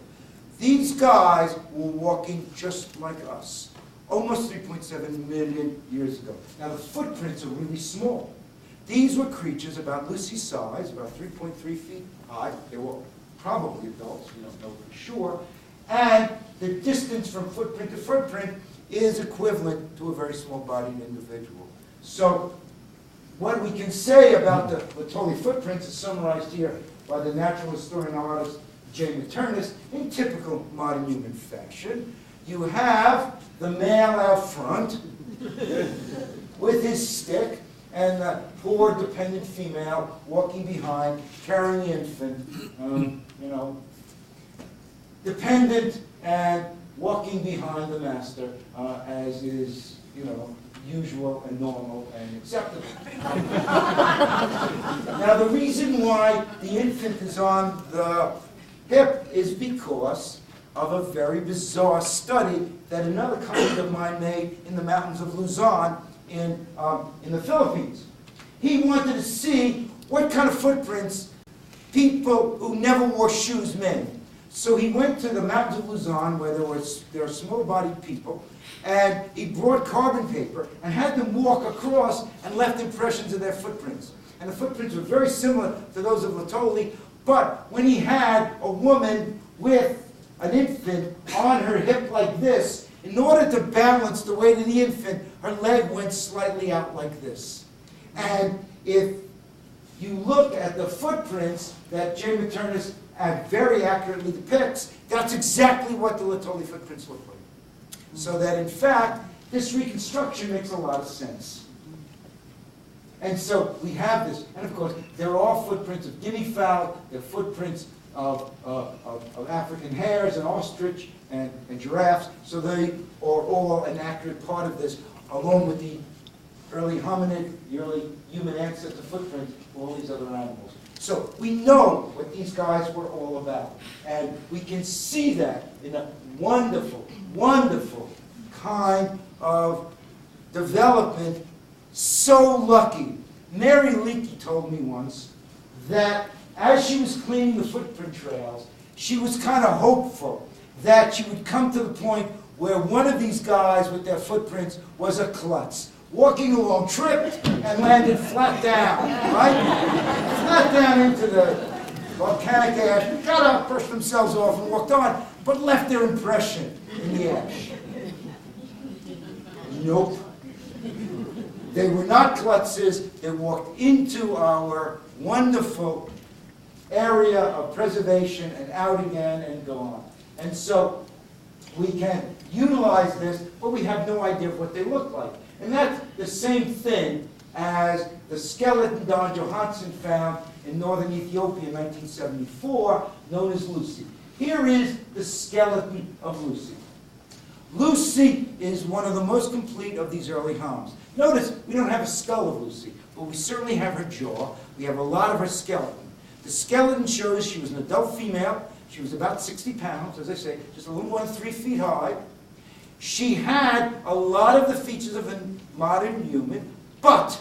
These guys were walking just like us, almost 3.7 million years ago. Now the footprints are really small. These were creatures about Lucy's size, about 3.3 feet high. They were probably adults, we don't know for sure. And the distance from footprint to footprint is equivalent to a very small-bodied individual. So what we can say about the Laetoli footprints is summarized here by the natural historian artist J. Maternus in typical modern human fashion. You have the male out front with his stick, and the poor dependent female walking behind, carrying the infant, dependent and walking behind the master, as is, usual and normal and acceptable. Now, the reason why the infant is on the hip is because of a very bizarre study that another colleague of mine made in the mountains of Luzon in the Philippines. He wanted to see what kind of footprints people who never wore shoes made. So he went to the mountains of Luzon where there are small-bodied people, and he brought carbon paper and had them walk across and left impressions of their footprints. And the footprints were very similar to those of Laetoli, but when he had a woman with an infant on her hip like this, in order to balance the weight of the infant, her leg went slightly out like this. And if you look at the footprints that J. Maternus very accurately depicts, that's exactly what the Laetoli footprints look like. So that, in fact, this reconstruction makes a lot of sense. And so we have this. And, of course, there are footprints of guinea fowl, there are footprints of African hares and ostrich and giraffes. So they are all an accurate part of this, along with the early hominid, the early human ancestor footprints for all these other animals. So we know what these guys were all about. And we can see that in a wonderful, wonderful kind of development. So lucky. Mary Leakey told me once that as she was cleaning the footprint trails, she was kind of hopeful that she would come to the point where one of these guys with their footprints was a klutz. Walking along, tripped, and landed flat down, right? Flat down into the volcanic ash, got up, brushed themselves off, and walked on, but left their impression in the ash. Nope. They were not klutzes. They walked into our wonderful area of preservation and out again and go on. And so we can utilize this, but we have no idea of what they look like. And that's the same thing as the skeleton Don Johansen found in northern Ethiopia in 1974, known as Lucy. Here is the skeleton of Lucy. Lucy is one of the most complete of these early homs. Notice, we don't have a skull of Lucy, but we certainly have her jaw. We have a lot of her skeleton. The skeleton shows she was an adult female. She was about 60 pounds, as I say, just a little more than 3 feet high. She had a lot of the features of a modern human, but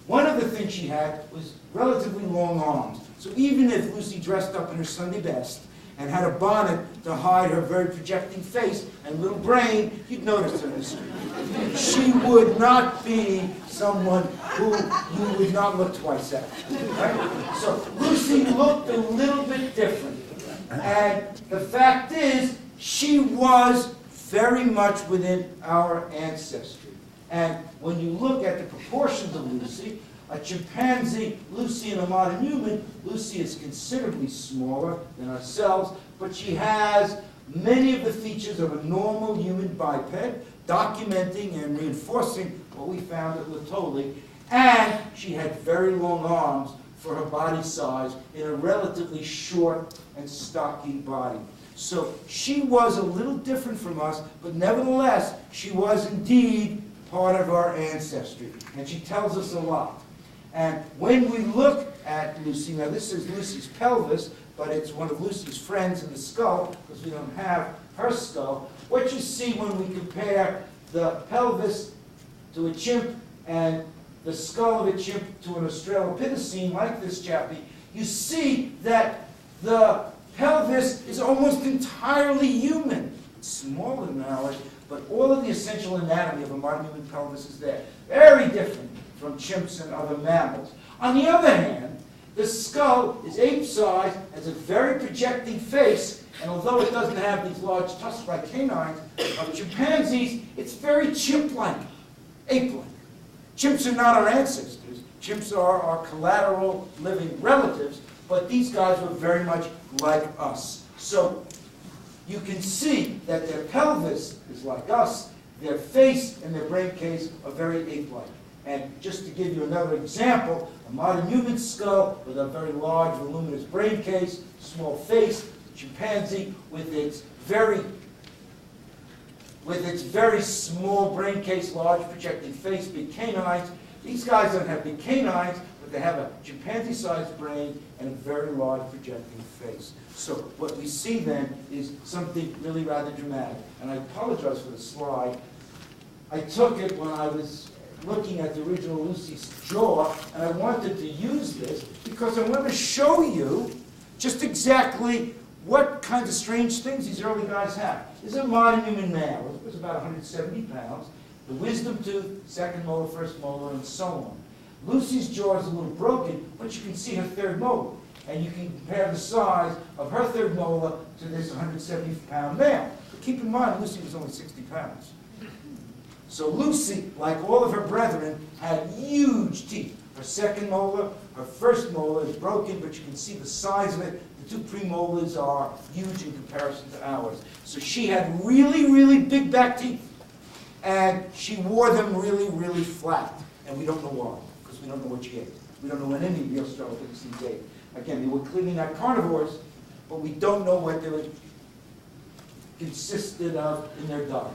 one of the things she had was relatively long arms. So even if Lucy dressed up in her Sunday best and had a bonnet to hide her very projecting face and little brain, you'd notice her in the street. She would not be someone who you would not look twice at. Right? So Lucy looked a little bit different. And the fact is, she was very much within our ancestry. And when you look at the proportions of Lucy, a chimpanzee, Lucy, and a modern human, Lucy is considerably smaller than ourselves, but she has many of the features of a normal human biped, documenting and reinforcing what we found at Laetoli, and she had very long arms for her body size in a relatively short and stocky body. So she was a little different from us, but nevertheless, she was indeed part of our ancestry, and she tells us a lot. And when we look at Lucy, now this is Lucy's pelvis, but it's one of Lucy's friends in the skull, because we don't have her skull. What you see when we compare the pelvis to a chimp and the skull of a chimp to an Australopithecine, like this chappie, you see that the pelvis is almost entirely human. It's smaller than ours, but all of the essential anatomy of a modern human pelvis is there. Very different from chimps and other mammals. On the other hand, the skull is ape-sized, has a very projecting face, and although it doesn't have these large tusks like canines of chimpanzees, it's very chimp-like, ape-like. Chimps are not our ancestors. Chimps are our collateral living relatives, but these guys were very much like us. So you can see that their pelvis is like us, their face and their brain case are very ape-like. And just to give you another example, a modern human skull with a very large, voluminous brain case, small face, chimpanzee with its very small brain case, large projecting face, big canines. These guys don't have big canines, but they have a chimpanzee-sized brain and a very large projecting face. So what we see then is something really rather dramatic. And I apologize for the slide. I took it when I was looking at the original Lucy's jaw, and I wanted to use this because I want to show you just exactly what kinds of strange things these early guys have. This is a modern human male. It was about 170 pounds. The wisdom tooth, second molar, first molar, and so on. Lucy's jaw is a little broken, but you can see her third molar. And you can compare the size of her third molar to this 170-pound male. But keep in mind, Lucy was only 60 pounds. So Lucy, like all of her brethren, had huge teeth. Her second molar, her first molar is broken, but you can see the size of it. The two premolars are huge in comparison to ours. So she had really, really big back teeth. And she wore them really, really flat. And we don't know why, because we don't know what she ate. We don't know when any of the Australopithecines ate. Again, they were clearly not carnivores, but we don't know what they were consisted of in their diet.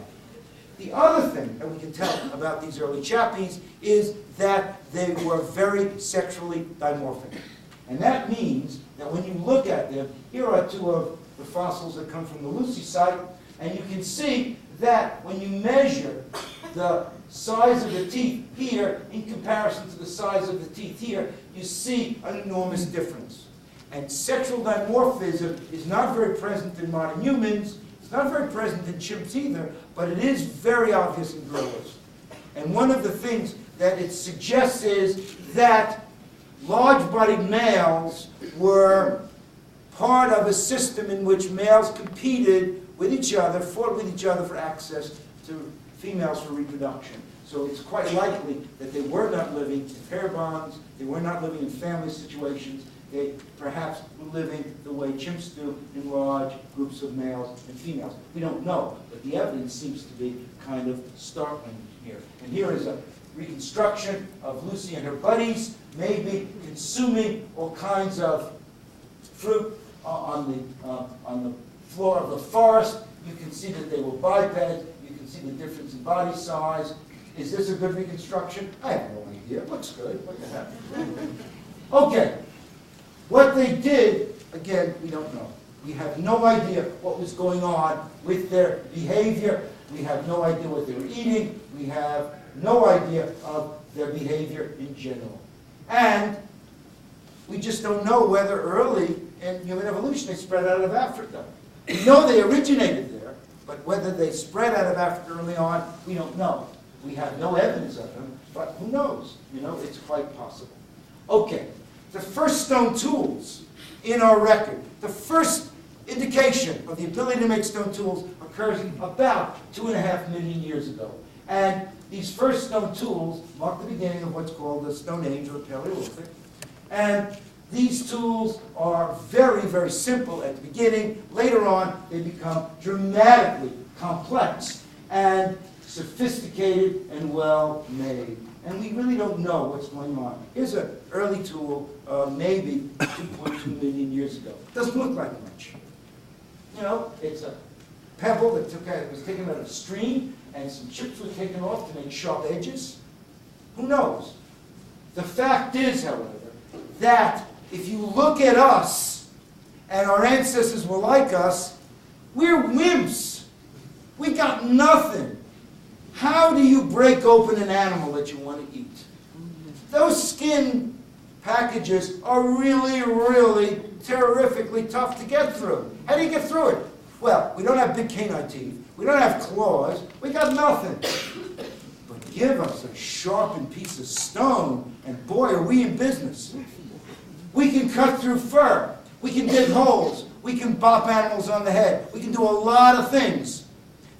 The other thing that we can tell about these early chappies is that they were very sexually dimorphic. And that means that when you look at them, here are two of the fossils that come from the Lucy site, and you can see that when you measure the size of the teeth here in comparison to the size of the teeth here, you see an enormous difference. And sexual dimorphism is not very present in modern humans. It's not very present in chimps either, but it is very obvious in gorillas. And one of the things that it suggests is that large-bodied males were part of a system in which males competed with each other, fought with each other for access to females for reproduction. So it's quite likely that they were not living in pair bonds, they were not living in family situations, they perhaps were living the way chimps do in large groups of males and females. We don't know, but the evidence seems to be kind of startling here. And here is a reconstruction of Lucy and her buddies, maybe consuming all kinds of fruit on the floor of the forest. You can see that they were biped. You can see the difference in body size. Is this a good reconstruction? I have no idea. It looks good. What the heck? Okay. What they did, again, we don't know. We have no idea what was going on with their behavior. We have no idea what they were eating. We have no idea of their behavior in general. And we just don't know whether early in human evolution they spread out of Africa. We know they originated there, but whether they spread out of Africa early on, we don't know. We have no evidence of them, but who knows? You know, it's quite possible. Okay, the first stone tools in our record, the first indication of the ability to make stone tools occurs about 2.5 million years ago. And these first stone tools mark the beginning of what's called the Stone Age or Paleolithic. And these tools are very, very simple at the beginning. Later on, they become dramatically complex and sophisticated and well made. And we really don't know what's going on. Here's an early tool, maybe 2.2 million years ago. Doesn't look like much. You know, it's a pebble that was taken out of a stream, and some chips were taken off to make sharp edges. Who knows? The fact is, however, that if you look at us, and our ancestors were like us, we're wimps. We got nothing. How do you break open an animal that you want to eat? Those skin packages are really, really terrifically tough to get through. How do you get through it? Well, we don't have big canine teeth. We don't have claws. We got nothing. But give us a sharpened piece of stone, and boy, are we in business. We can cut through fur. We can dig holes. We can bop animals on the head. We can do a lot of things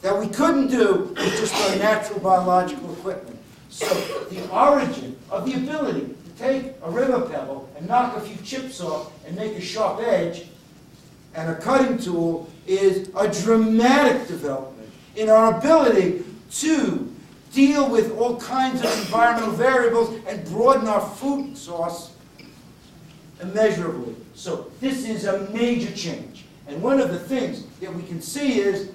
that we couldn't do with just our natural biological equipment. So the origin of the ability to take a river pebble and knock a few chips off and make a sharp edge and a cutting tool is a dramatic development in our ability to deal with all kinds of environmental variables and broaden our food source immeasurably. So this is a major change. And one of the things that we can see is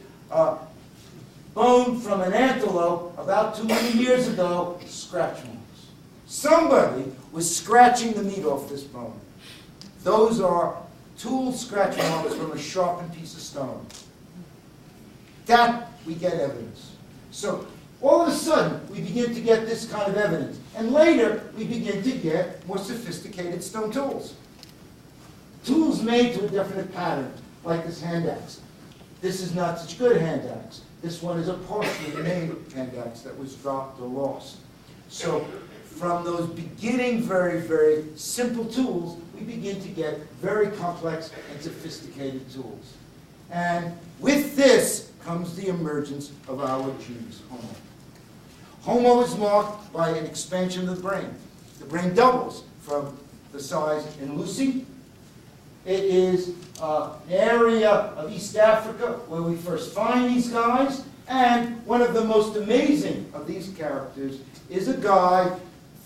bone from an antelope about 2 million years ago, scratch marks. Somebody was scratching the meat off this bone. Those are tool scratch marks from a sharpened piece of stone. That we get evidence. So all of a sudden, we begin to get this kind of evidence. And later, we begin to get more sophisticated stone tools. Tools made to a definite pattern, like this hand axe. This is not such a good hand axe. This one is a partially made hand axe that was dropped or lost. So from those beginning very, very simple tools, we begin to get very complex and sophisticated tools. And with this comes the emergence of our genus, Homo. Homo is marked by an expansion of the brain. The brain doubles from the size in Lucy. It is an area of East Africa where we first find these guys. And one of the most amazing of these characters is a guy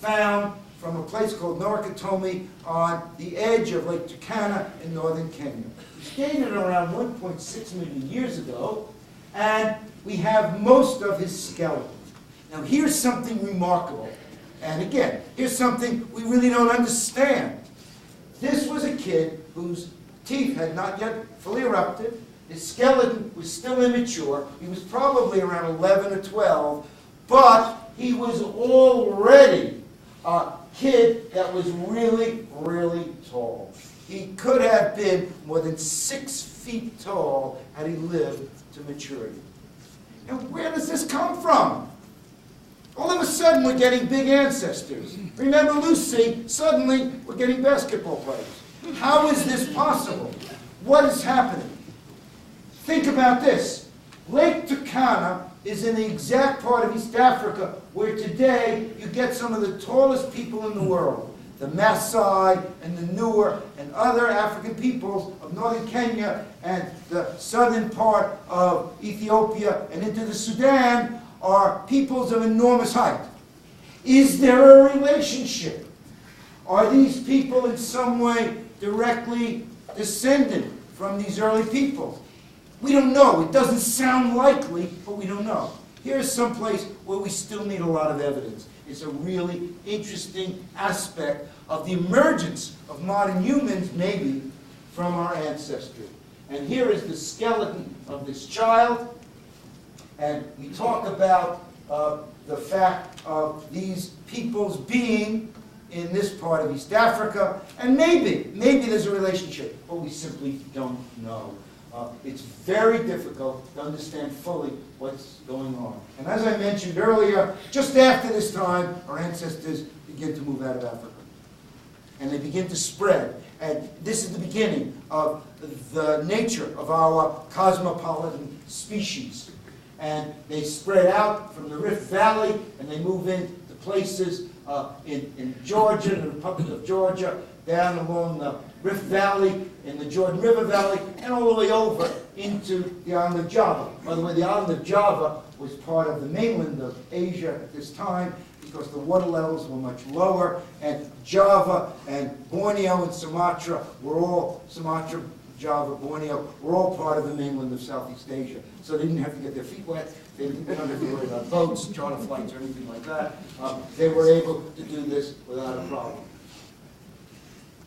found from a place called Nakatomi on the edge of Lake Turkana in northern Kenya. He's dated around 1.6 million years ago, and we have most of his skeleton. Now here's something remarkable. And again, here's something we really don't understand. This was a kid whose teeth had not yet fully erupted. His skeleton was still immature. He was probably around 11 or 12, but he was already a kid that was really, really tall. He could have been more than 6 feet tall had he lived to maturity. Now, where does this come from? All of a sudden, we're getting big ancestors. Remember Lucy? Suddenly, we're getting basketball players. How is this possible? What is happening? Think about this. Lake Turkana is in the exact part of East Africa where today you get some of the tallest people in the world. The Maasai and the Nuer and other African peoples of northern Kenya and the southern part of Ethiopia and into the Sudan are peoples of enormous height. Is there a relationship? Are these people in some way directly descended from these early people? We don't know. It doesn't sound likely, but we don't know. Here's some place where we still need a lot of evidence. It's a really interesting aspect of the emergence of modern humans, maybe, from our ancestry. And here is the skeleton of this child. And we talk about the fact of these peoples being in this part of East Africa. And maybe there's a relationship, but we simply don't know. It's very difficult to understand fully what's going on. And as I mentioned earlier, just after this time, our ancestors begin to move out of Africa. And they begin to spread. And this is the beginning of the nature of our cosmopolitan species. And they spread out from the Rift Valley, and they move into places in Georgia, the Republic of Georgia, down along the Rift Valley, in the Jordan River Valley, and all the way over into the island of Java. By the way, the island of Java was part of the mainland of Asia at this time because the water levels were much lower, and Java and Borneo and Sumatra were all, Sumatra, Java, Borneo, were all part of the mainland of Southeast Asia. So they didn't have to get their feet wet. They didn't have to worry about boats, charter flights, or anything like that. They were able to do this without a problem.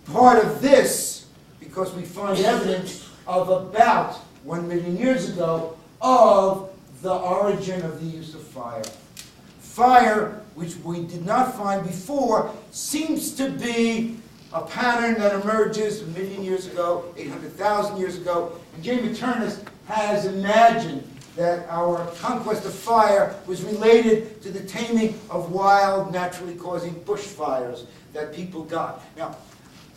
Part of this, because we find evidence of about 1 million years ago of the origin of the use of fire. Fire, which we did not find before, seems to be a pattern that emerges 1 million years ago, 800,000 years ago. And J. Maternus has imagined that our conquest of fire was related to the taming of wild, naturally causing bushfires that people got. Now,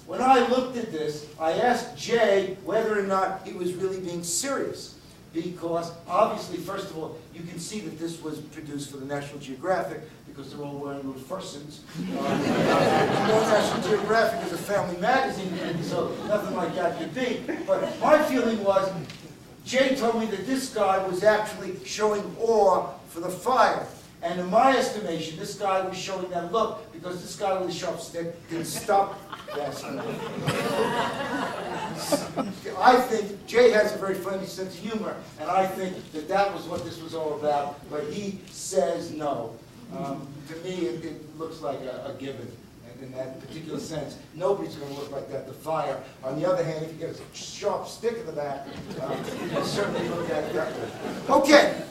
when I looked at this, I asked Jay whether or not he was really being serious. Because obviously, first of all, you can see that this was produced for the National Geographic because they're all wearing little fursuits. National Geographic is a family magazine, so nothing like that could be. But my feeling was, Jay told me that this guy was actually showing awe for the fire. And in my estimation, this guy was showing that look because this guy with a sharp stick didn't stop fast enough. I think Jay has a very funny sense of humor, and I think that that was what this was all about, but he says no. To me, it looks like a given in that particular sense. Nobody's going to look like that to fire. On the other hand, if you get a sharp stick in the back, you'll certainly look at it that way. Okay.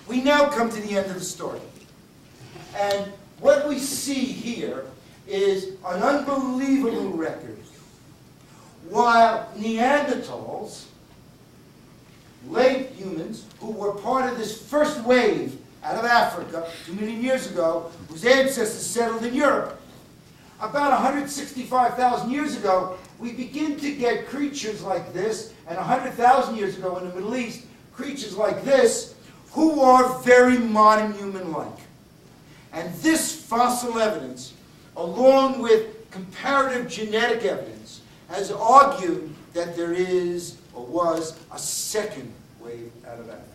We now come to the end of the story. And what we see here is an unbelievable record. While Neanderthals, late humans, who were part of this first wave out of Africa 2 million years ago, whose ancestors settled in Europe, about 165,000 years ago, we begin to get creatures like this, and 100,000 years ago in the Middle East, creatures like this, who are very modern human-like. And this fossil evidence, along with comparative genetic evidence, has argued that there is, or was, a second wave out of Africa.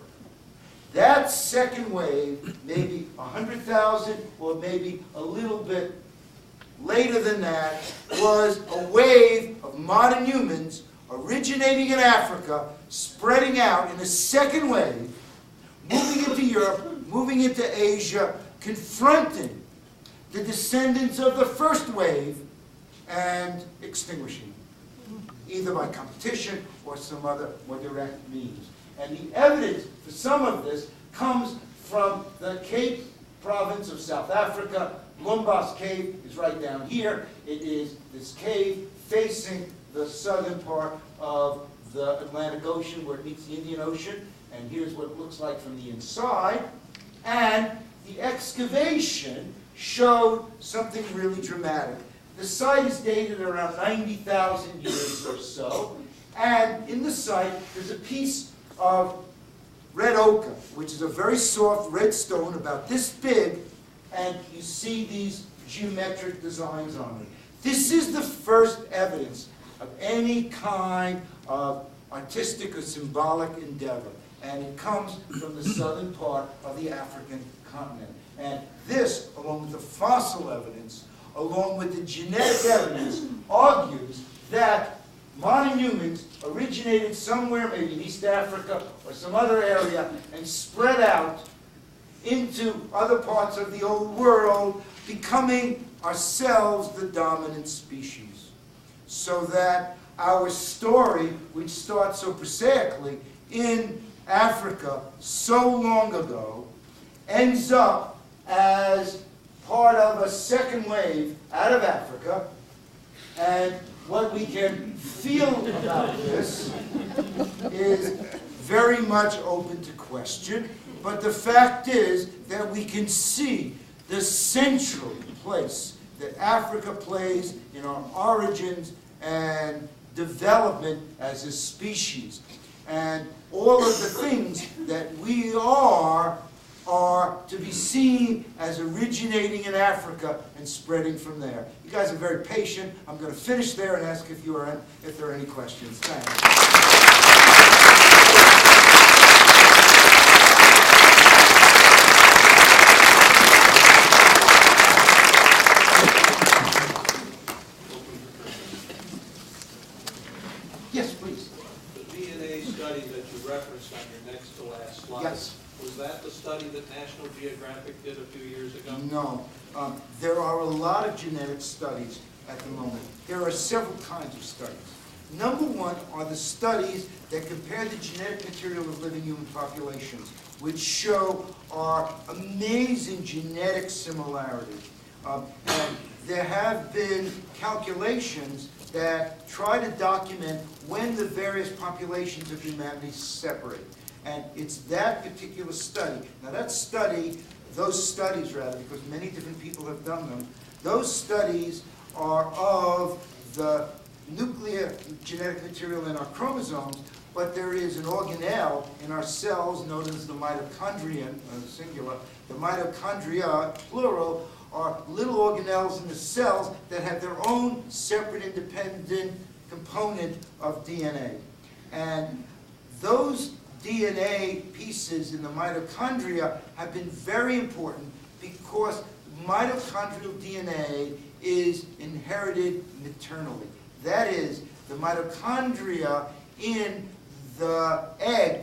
That second wave, maybe 100,000 or maybe a little bit later than that, was a wave of modern humans originating in Africa, spreading out in a second wave, moving into Europe, moving into Asia, confronting the descendants of the first wave and extinguishing them, either by competition or some other more direct means. And the evidence for some of this comes from the Cape province of South Africa. Blombos Cave is right down here. It is this cave facing the southern part of the Atlantic Ocean where it meets the Indian Ocean. And here's what it looks like from the inside. And the excavation showed something really dramatic. The site is dated around 90,000 years or so. And in the site, there's a piece of red ochre, which is a very soft red stone about this big. And you see these geometric designs on it. This is the first evidence of any kind of artistic or symbolic endeavor. And it comes from the southern part of the African continent. And this, along with the fossil evidence, along with the genetic evidence, argues that modern humans originated somewhere, maybe in East Africa or some other area, and spread out into other parts of the old world, becoming ourselves the dominant species. So that our story, which starts so prosaically in Africa so long ago, ends up as part of a second wave out of Africa. And what we can feel about this is very much open to question. But the fact is that we can see the central place that Africa plays in our origins and development as a species. And all of the things that we are to be seen as originating in Africa and spreading from there. You guys are very patient. I'm going to finish there and ask if there are any questions. Thanks. Yes, please. The DNA study that you referenced on your next to last slide. Yes. Was that the study that National Geographic did a few years ago? No. There are a lot of genetic studies at the moment. There are several kinds of studies. Number one are the studies that compare the genetic material of living human populations, which show our amazing genetic similarity. And there have been calculations that try to document when the various populations of humanity separate. And it's that particular study. Now those studies rather, because many different people have done them, those studies are of the nuclear genetic material in our chromosomes, but there is an organelle in our cells known as the mitochondrion, singular. The mitochondria, plural, are little organelles in the cells that have their own separate independent component of DNA. And those DNA pieces in the mitochondria have been very important because mitochondrial DNA is inherited maternally. That is, the mitochondria in the egg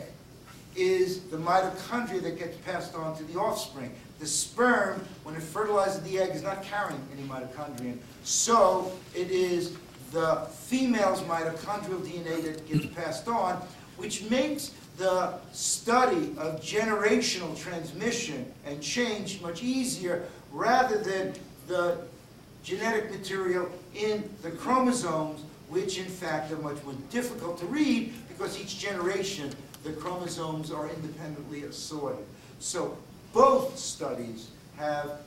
is the mitochondria that gets passed on to the offspring. The sperm, when it fertilizes the egg, is not carrying any mitochondrion. So it is the female's mitochondrial DNA that gets passed on, which makes the study of generational transmission and change much easier rather than the genetic material in the chromosomes, which in fact are much more difficult to read because each generation the chromosomes are independently assorted. So both studies have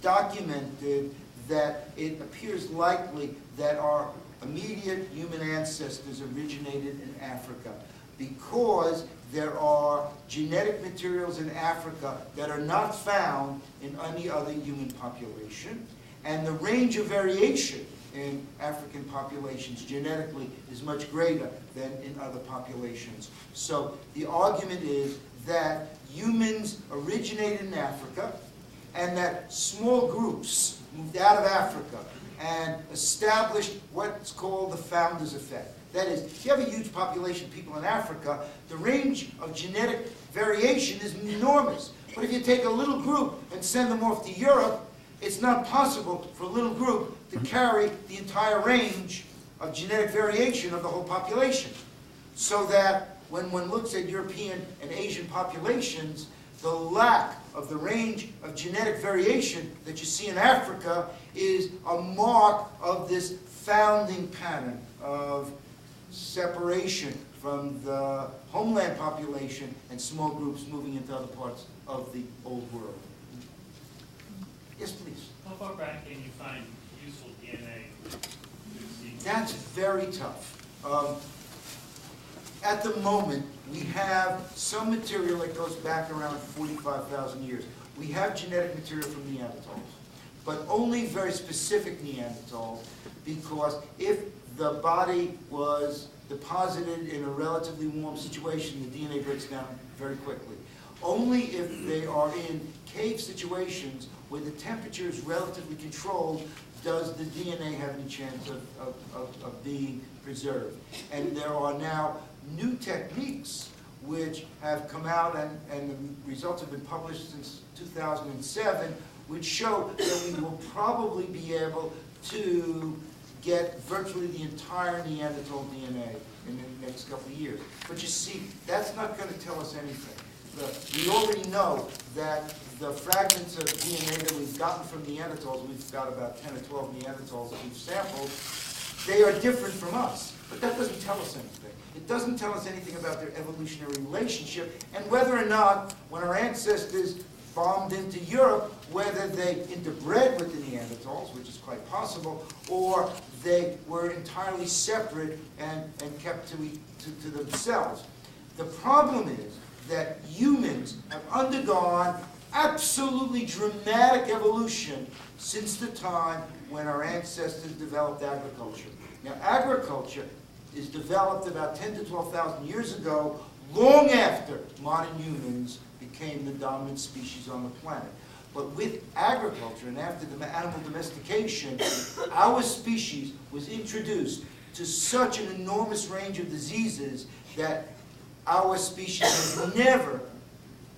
documented that it appears likely that our immediate human ancestors originated in Africa because there are genetic materials in Africa that are not found in any other human population. And the range of variation in African populations genetically is much greater than in other populations. So the argument is that humans originated in Africa and that small groups moved out of Africa and established what's called the founder's effect. That is, if you have a huge population of people in Africa, the range of genetic variation is enormous. But if you take a little group and send them off to Europe, it's not possible for a little group to carry the entire range of genetic variation of the whole population. So that when one looks at European and Asian populations, the lack of the range of genetic variation that you see in Africa is a mark of this founding pattern of separation from the homeland population and small groups moving into other parts of the old world. Yes, please. How far back can you find useful DNA to see? That's very tough. At the moment, we have some material that goes back around 45,000 years. We have genetic material from Neanderthals, but only very specific Neanderthals, because if the body was deposited in a relatively warm situation, the DNA breaks down very quickly. Only if they are in cave situations where the temperature is relatively controlled does the DNA have any chance of being preserved. And there are now new techniques which have come out, and the results have been published since 2007, which show that we will probably be able to get virtually the entire Neanderthal DNA in the next couple of years. But you see, that's not going to tell us anything. We already know that the fragments of DNA that we've gotten from Neanderthals, we've got about 10 or 12 Neanderthals that we've sampled, they are different from us. But that doesn't tell us anything. It doesn't tell us anything about their evolutionary relationship and whether or not, when our ancestors bombed into Europe, whether they interbred with the Neanderthals, which is quite possible, or they were entirely separate and kept to themselves. The problem is that humans have undergone absolutely dramatic evolution since the time when our ancestors developed agriculture. Now, agriculture is developed about 10 to 12,000 years ago, long after modern humans became the dominant species on the planet. But with agriculture and after the animal domestication, our species was introduced to such an enormous range of diseases that our species has never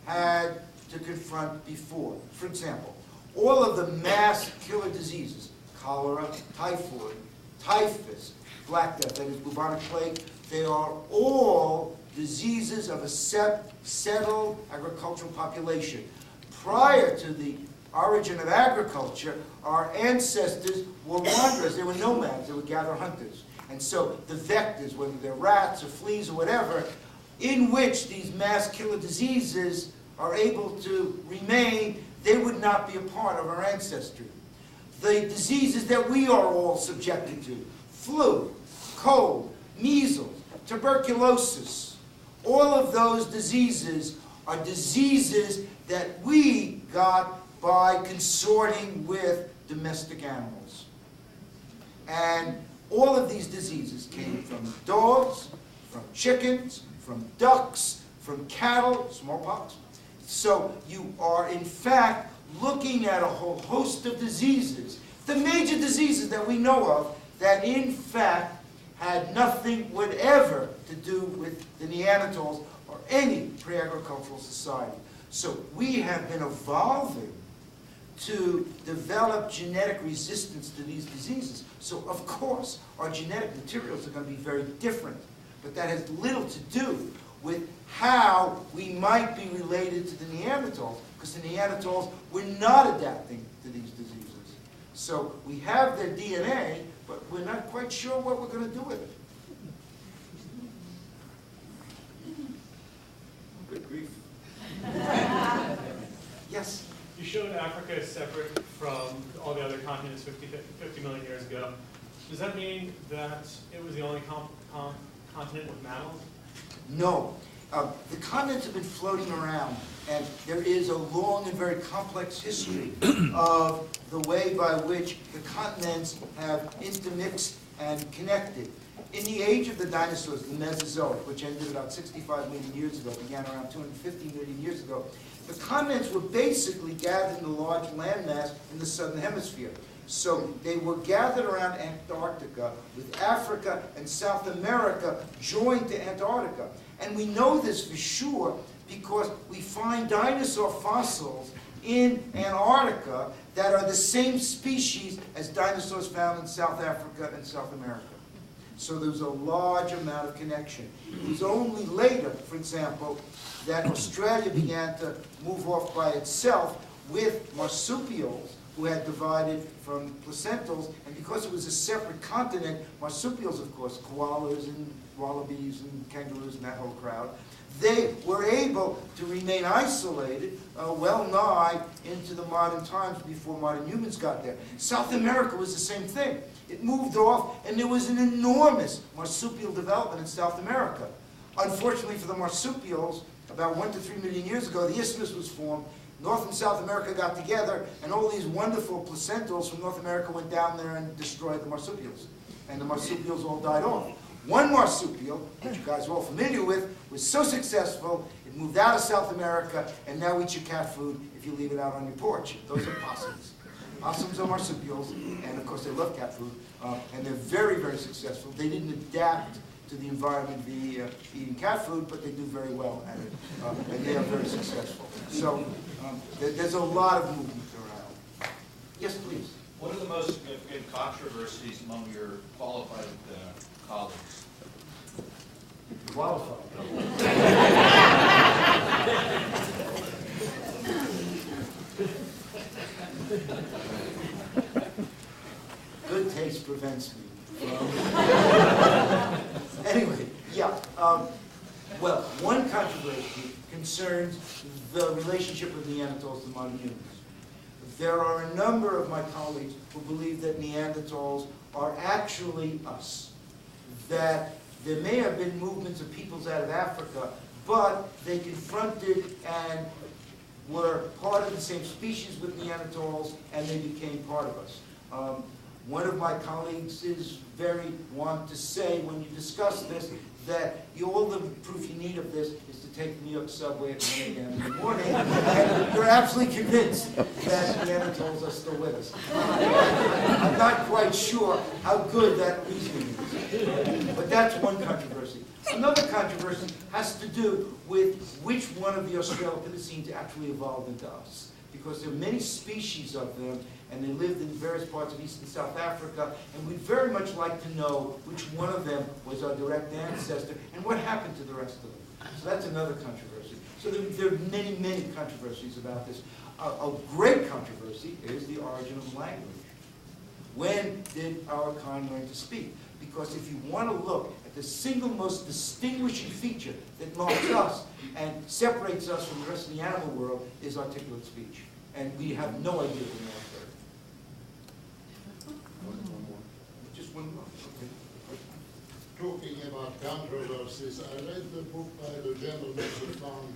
had to confront before. For example, all of the mass killer diseases, cholera, typhoid, typhus, Black Death, that is bubonic plague, they are all diseases of a settled agricultural population. Prior to the origin of agriculture, our ancestors were wanderers. They were nomads. They were gatherer-hunters. And so the vectors, whether they're rats or fleas or whatever, in which these mass killer diseases are able to remain, they would not be a part of our ancestry. The diseases that we are all subjected to, flu, cold, measles, tuberculosis, all of those diseases are diseases that we got by consorting with domestic animals. And all of these diseases came from dogs, from chickens, from ducks, from cattle, smallpox. So you are, in fact, looking at a whole host of diseases, the major diseases that we know of, that in fact had nothing whatever to do with the Neanderthals or any pre-agricultural society. So we have been evolving to develop genetic resistance to these diseases. So of course, our genetic materials are going to be very different. But that has little to do with how we might be related to the Neanderthals, because the Neanderthals were not adapting to these diseases. So we have their DNA, but we're not quite sure what we're going to do with it. Good grief. Yes? You showed Africa is separate from all the other continents 50 million years ago. Does that mean that it was the only continent with mammals? No. The continents have been floating around, and there is a long and very complex history of the way by which the continents have intermixed and connected. In the age of the dinosaurs, the Mesozoic, which ended about 65 million years ago, began around 250 million years ago, the continents were basically gathered in a large landmass in the southern hemisphere. So they were gathered around Antarctica, with Africa and South America joined to Antarctica. And we know this for sure because we find dinosaur fossils in Antarctica that are the same species as dinosaurs found in South Africa and South America. So there's a large amount of connection. It was only later, for example, that Australia began to move off by itself with marsupials who had divided from placentals, and because it was a separate continent, marsupials, of course, koalas and wallabies and kangaroos and that whole crowd, they were able to remain isolated well nigh into the modern times before modern humans got there. South America was the same thing. It moved off, and there was an enormous marsupial development in South America. Unfortunately for the marsupials, about 1 to 3 million years ago, the isthmus was formed. North and South America got together, and all these wonderful placentals from North America went down there and destroyed the marsupials. And the marsupials all died off. One marsupial, which you guys are all familiar with, was so successful, it moved out of South America and now eats your cat food if you leave it out on your porch. Those are possums. Possums are marsupials, and of course they love cat food, and they're very, very successful. They didn't adapt to the environment via eating cat food, but they do very well at it, and they are very successful. So there's a lot of movement around. Yes, please. What are the most significant controversies among your qualified colleagues? Qualified. Good taste prevents me from... Anyway, yeah. Well, one controversy concerns the relationship of Neanderthals to modern humans. There are a number of my colleagues who believe that Neanderthals are actually us. That there may have been movements of peoples out of Africa, but they confronted and were part of the same species with Neanderthals, and they became part of us. One of my colleagues is very wont to say, when you discuss this, that all the proof you need of this is to take the New York subway at 1 a.m. in the morning, and you're absolutely convinced that Neanderthals are still with us. I'm not quite sure how good that reasoning is, but that's one controversy. Another controversy has to do with which one of the Australopithecines actually evolved into us, because there are many species of them, and they lived in various parts of East and South Africa, and we'd very much like to know which one of them was our direct ancestor, and what happened to the rest of them. So that's another controversy. So there are many, many controversies about this. A great controversy is the origin of language. When did our kind learn to speak? Because if you want to look at the single most distinguishing feature that marks us and separates us from the rest of the animal world is articulate speech. And we have no idea who the answer. Just one more. Okay. Talking about controversies, I read the book by the gentleman who found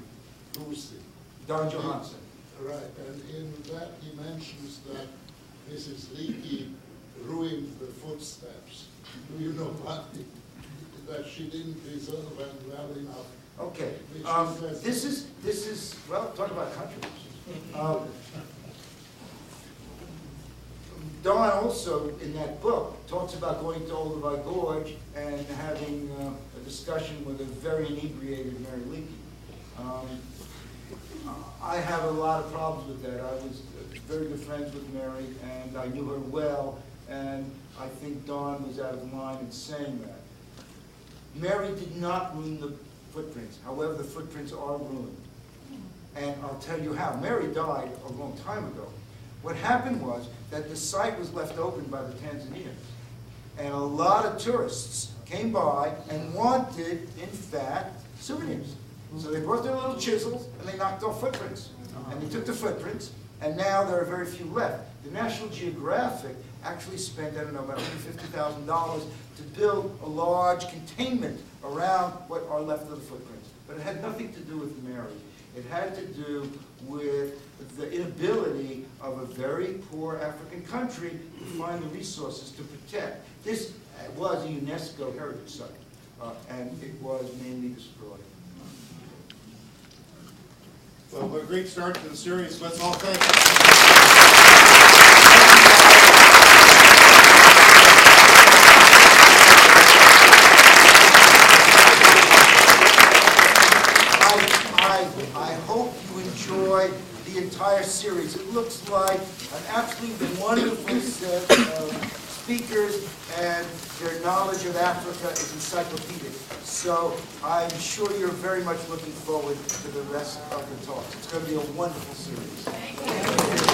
Lucy. Don Johansson. Right, and in that he mentions that Mrs. Leakey ruined the footsteps. Do you know what? That she didn't deserve them well enough. Okay. This is well, talk about controversies. Don also, in that book, talks about going to Olduvai Gorge and having a discussion with a very inebriated Mary Leakey. I have a lot of problems with that. I was very good friends with Mary, and I knew her well, and I think Don was out of line in saying that. Mary did not ruin the footprints. However, the footprints are ruined. And I'll tell you how. Mary died a long time ago. What happened was that the site was left open by the Tanzanians. And a lot of tourists came by and wanted, in fact, souvenirs. So they brought their little chisels and they knocked off footprints. And they took the footprints, and now there are very few left. The National Geographic actually spent, I don't know, about $150,000 to build a large containment around what are left of the footprints. But it had nothing to do with Mary. It had to do with the inability of a very poor African country to find the resources to protect. This was a UNESCO heritage site, and it was mainly destroyed. Well, what a great start to the series. Let's all thank you. I hope you enjoy the entire series. It looks like an absolutely wonderful set of speakers, and their knowledge of Africa is encyclopedic. So I'm sure you're very much looking forward to the rest of the talks. It's going to be a wonderful series. Thank you.